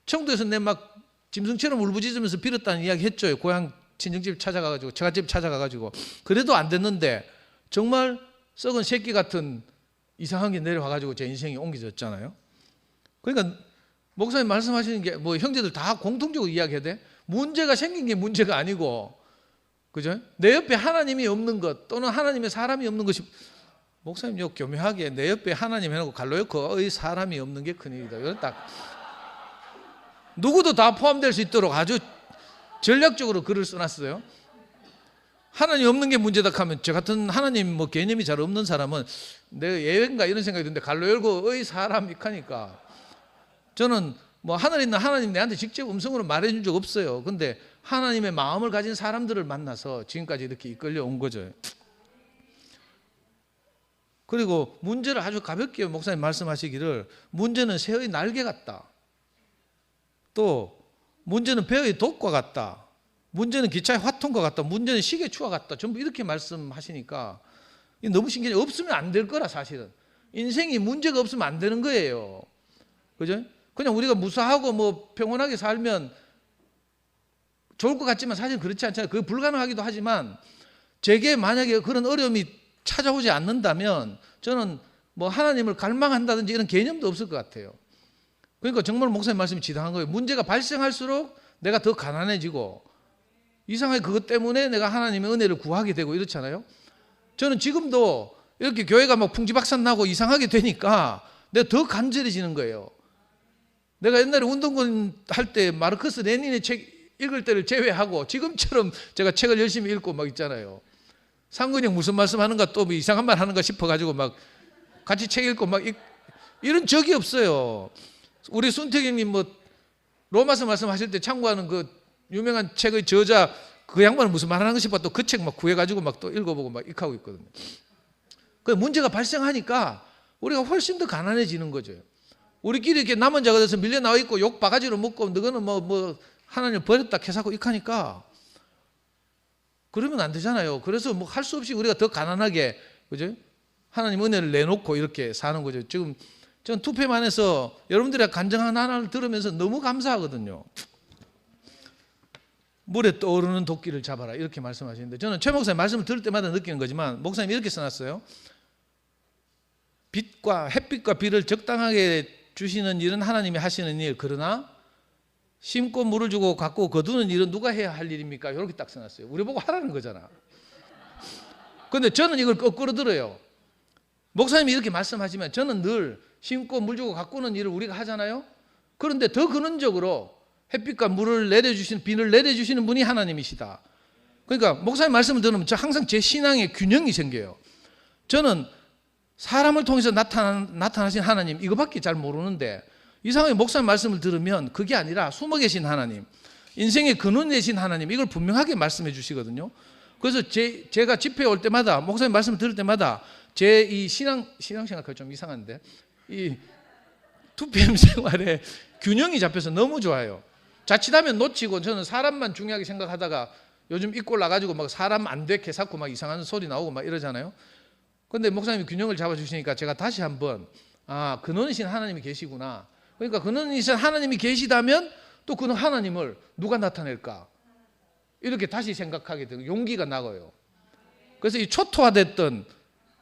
청도에서 내 막 짐승처럼 울부짖으면서 빌었다는 이야기 했죠. 고향 친정집 찾아가가지고 처갓집 찾아가가지고 그래도 안 됐는데 정말 썩은 새끼 같은 이상한 게 내려와가지고 제 인생이 옮겨졌잖아요. 그러니까 목사님 말씀하시는 게 뭐 형제들 다 공통적으로 이야기해야 돼. 문제가 생긴 게 문제가 아니고 그죠? 내 옆에 하나님이 없는 것 또는 하나님의 사람이 없는 것이 목사님 요 교묘하게 내 옆에 하나님 해놓고 갈로요커의 사람이 없는 게 큰일이다. 이건 딱 누구도 다 포함될 수 있도록 아주 전략적으로 글을 써놨어요. 하나님 없는 게 문제다 하면 저 같은 하나님 뭐 개념이 잘 없는 사람은 내가 예외인가 이런 생각이 드는데 갈로 열고의 사람 익하니까 저는 뭐 하늘에 있는 하나님 내한테 직접 음성으로 말해준 적 없어요. 근데 하나님의 마음을 가진 사람들을 만나서 지금까지 이렇게 이끌려 온 거죠. 그리고 문제를 아주 가볍게 목사님 말씀하시기를 문제는 새의 날개 같다. 또 문제는 배의 독과 같다. 문제는 기차의 화통과 같다. 문제는 시계추와 같다. 전부 이렇게 말씀하시니까 너무 신기해요. 없으면 안 될 거라 사실은. 인생이 문제가 없으면 안 되는 거예요. 그죠? 그냥 우리가 무사하고 뭐 평온하게 살면 좋을 것 같지만 사실 그렇지 않잖아요. 그게 불가능하기도 하지만 제게 만약에 그런 어려움이 찾아오지 않는다면 저는 뭐 하나님을 갈망한다든지 이런 개념도 없을 것 같아요. 그러니까 정말 목사님 말씀이 지당한 거예요. 문제가 발생할수록 내가 더 가난해지고 이상하게 그것 때문에 내가 하나님의 은혜를 구하게 되고 이렇잖아요. 저는 지금도 이렇게 교회가 막 풍지박산 나고 이상하게 되니까 내가 더 간절해지는 거예요. 내가 옛날에 운동권 할 때 마르크스 레닌의 책 읽을 때를 제외하고 지금처럼 제가 책을 열심히 읽고 막 있잖아요. 상근이 형 무슨 말씀하는가 또 뭐 이상한 말 하는가 싶어가지고 막 같이 책 읽고 막 이런 적이 없어요. 우리 순택 형님 뭐 로마서 말씀하실 때 참고하는 그 유명한 책의 저자 그 양반은 무슨 말 하는가 싶어 또 그 책 막 구해가지고 막 또 읽어보고 막 이렇게 하고 있거든요. 그 문제가 발생하니까 우리가 훨씬 더 가난해지는 거죠. 우리끼리 이렇게 남은 자가 돼서 밀려 나와 있고 욕 바가지로 먹고 너거는 뭐 하나님 버렸다 캐사고 이카니까 그러면 안 되잖아요. 그래서 뭐 할 수 없이 우리가 더 가난하게, 그죠? 하나님 은혜를 내놓고 이렇게 사는 거죠. 지금 전 투표만해서 여러분들의 간증한 하나를 들으면서 너무 감사하거든요. 물에 떠오르는 도끼를 잡아라 이렇게 말씀하시는데, 저는 최 목사님 말씀을 들을 때마다 느끼는 거지만 목사님이 이렇게 써놨어요. 햇빛과 비를 적당하게 주시는 일은 하나님이 하시는 일, 그러나 심고 물을 주고 갖고 거두는 일은 누가 해야 할 일입니까? 이렇게 딱 써놨어요. 우리 보고 하라는 거잖아. 그런데 저는 이걸 거꾸로 들어요. 목사님이 이렇게 말씀하시면 저는 늘 심고 물 주고 가꾸는 일을 우리가 하잖아요. 그런데 더 근원적으로 햇빛과 물을 내려주시는, 비를 내려주시는 분이 하나님이시다. 그러니까 목사님 말씀을 들으면 저 항상 제 신앙의 균형이 생겨요. 저는 사람을 통해서 나타나신 하나님 이거밖에 잘 모르는데, 이상하게 목사님 말씀을 들으면 그게 아니라 숨어 계신 하나님, 인생의 근원 되신 하나님, 이걸 분명하게 말씀해 주시거든요. 그래서 제가 집회에 올 때마다, 목사님 말씀을 들을 때마다 제 이 신앙 생각하기 좀 이상한데, 이 투표임 생활에 균형이 잡혀서 너무 좋아요. 자칫하면 놓치고, 저는 사람만 중요하게 생각하다가 요즘 이꼴 나가지고 막 사람 안 돼 개사고 막 이상한 소리 나오고 막 이러잖아요. 그런데 목사님이 균형을 잡아주시니까 제가 다시 한번, 근원이신 하나님이 계시구나. 그러니까 근원이신 하나님이 계시다면 또 그 하나님을 누가 나타낼까? 이렇게 다시 생각하게 되고 용기가 나고요. 그래서 이 초토화됐던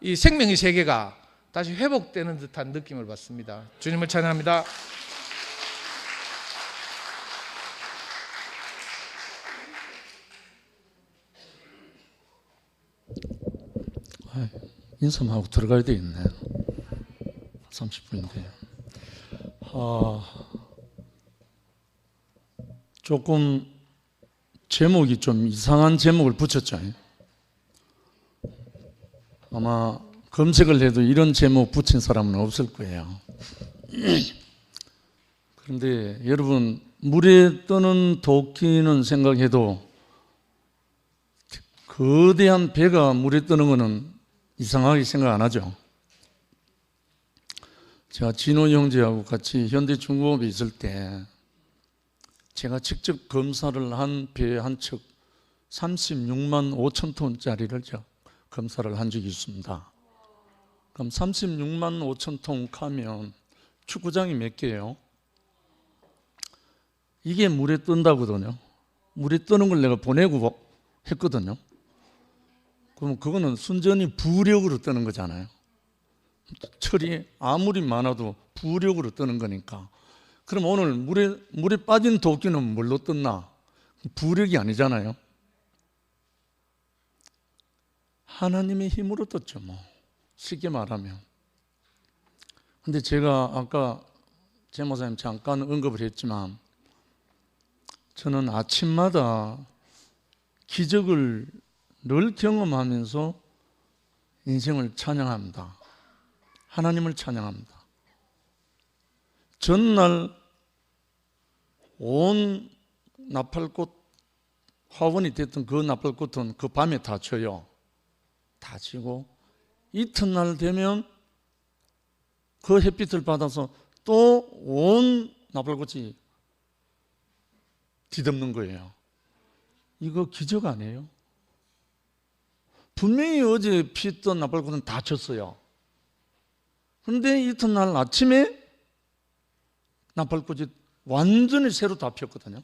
이 생명의 세계가 다시 회복되는 듯한 느낌을 받습니다. 주님을 찬양합니다. 인사하고 들어가야 되겠네. 30분인데. 조금 제목이 좀 이상한 제목을 붙였잖아요. 아마 검색을 해도 이런 제목 붙인 사람은 없을 거예요. 그런데 여러분, 물에 떠는 도끼는 생각해도 거대한 배가 물에 떠는 거는 이상하게 생각 안 하죠. 제가 진호 형제하고 같이 현대중공업에 있을 때 제가 직접 검사를 한 배 한 척 36만 5천 톤짜리를 검사를 한 적이 있습니다. 그럼 36만 5천 톤 가면 축구장이 몇 개예요? 이게 물에 뜬다거든요. 물에 뜨는 걸 내가 보내고 했거든요. 그럼 그거는 순전히 부력으로 뜨는 거잖아요. 철이 아무리 많아도 부력으로 뜨는 거니까. 그럼 오늘 물에 빠진 도끼는 뭘로 떴나? 부력이 아니잖아요. 하나님의 힘으로 떴죠, 뭐. 쉽게 말하면. 근데 제가 아까 제 목사님 잠깐 언급을 했지만, 저는 아침마다 기적을 늘 경험하면서 인생을 찬양합니다. 하나님을 찬양합니다. 전날 온 나팔꽃 화원이 됐던 그 나팔꽃은 그 밤에 다 져요. 다 지고 이튿날 되면 그 햇빛을 받아서 또 온 나팔꽃이 뒤덮는 거예요. 이거 기적 아니에요? 분명히 어제 피었던 나팔꽃은 다 졌어요. 그런데 이튿날 아침에 나팔꽃이 완전히 새로 다 폈거든요.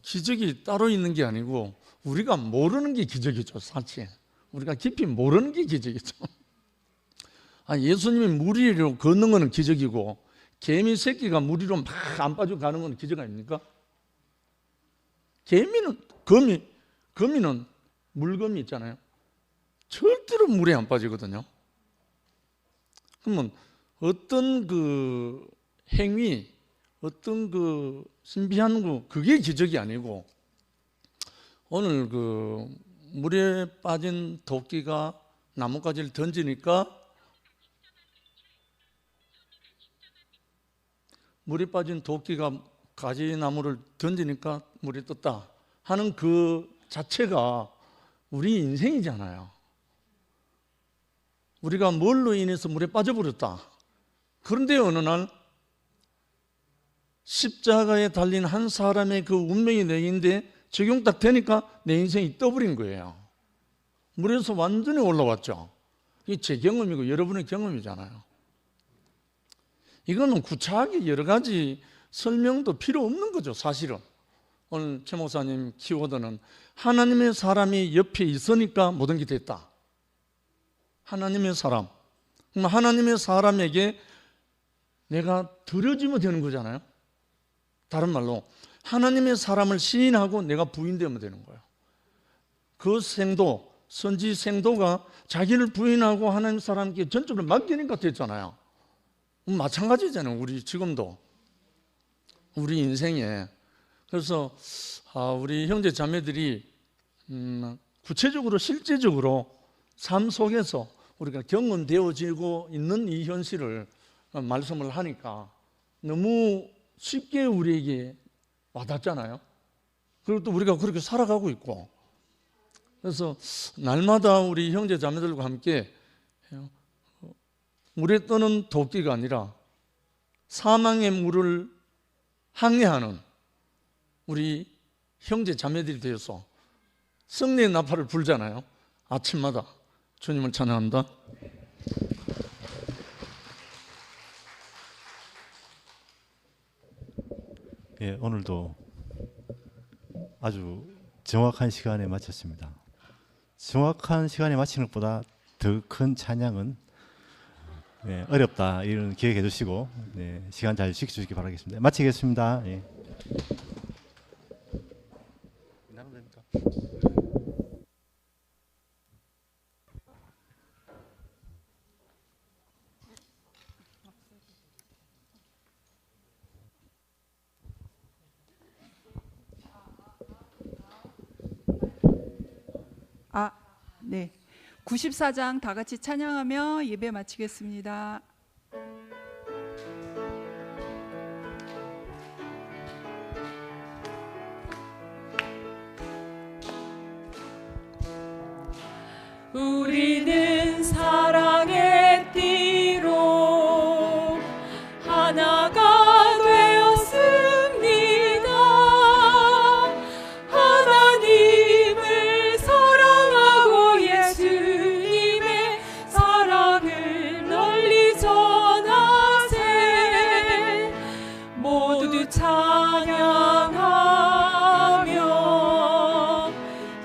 기적이 따로 있는 게 아니고 우리가 모르는 게 기적이죠, 사실. 우리가 깊이 모르는 게 기적이죠. 예수님이 물 위로 걷는 거는 기적이고 개미 새끼가 물 위로 막 안 빠지고 가는 건 기적 아닙니까? 거미는 물거미 있잖아요. 절대로 물에 안 빠지거든요. 그러면 어떤 그 행위, 어떤 그 신비한 거, 그게 기적이 아니고, 오늘 그 물에 빠진 도끼가 나뭇가지를 던지니까 물에 빠진 도끼가 가지나무를 던지니까 물이 떴다 하는 그 자체가 우리 인생이잖아요. 우리가 뭘로 인해서 물에 빠져버렸다. 그런데 어느 날 십자가에 달린 한 사람의 그 운명이 내인데 적용 딱 되니까 내 인생이 떠버린 거예요. 물에서 완전히 올라왔죠. 이게 제 경험이고 여러분의 경험이잖아요. 이거는 구차하게 여러 가지 설명도 필요 없는 거죠, 사실은. 오늘 최 목사님 키워드는 하나님의 사람이 옆에 있으니까 모든 게 됐다. 하나님의 사람. 그럼 하나님의 사람에게 내가 드려지면 되는 거잖아요. 다른 말로 하나님의 사람을 시인하고 내가 부인되면 되는 거예요. 그 생도, 선지 생도가 자기를 부인하고 하나님 사람께 전적으로 맡기니까 됐잖아요. 마찬가지잖아요. 우리 지금도 우리 인생에. 그래서 우리 형제 자매들이 구체적으로 실제적으로 삶 속에서 우리가 경험되어지고 있는 이 현실을 말씀을 하니까 너무 쉽게 우리에게 와닿잖아요. 그리고 또 우리가 그렇게 살아가고 있고, 그래서 날마다 우리 형제 자매들과 함께 물에 떠는 도끼가 아니라 사망의 물을 항해하는 우리 형제 자매들이 되어서 승리의 나팔을 불잖아요. 아침마다 주님을 찬양한다. 예, 오늘도 아주 정확한 시간에 마쳤습니다. 정확한 시간에 마치는 것보다 더 큰 찬양은 어렵다, 이런 기억해 주시고 시간 잘 지켜주시기 바라겠습니다. 마치겠습니다. 예. 네. 94장 다 같이 찬양하며 예배 마치겠습니다. 우리는 사랑의 띠로 하나가 되었습니다. 하나님을 사랑하고 예수님의 사랑을 널리 전하세. 모두 찬양하며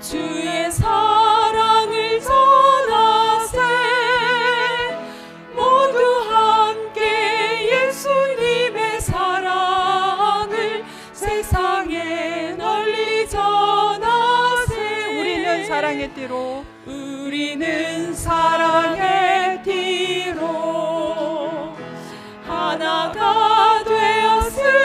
주의 사랑을 전하세. 모두 함께 예수님의 사랑을 세상에 널리 전하세. 우리는 사랑의 띠로 우리는 사랑의 띠로 하나가 되었습니다.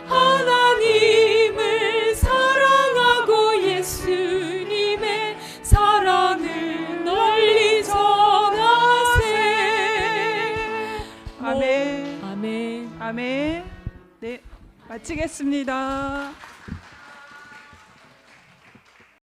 하나님을 사랑하고 예수님의 사랑을 널리 전하세. 아멘. 아멘. 아멘. 네, 마치겠습니다.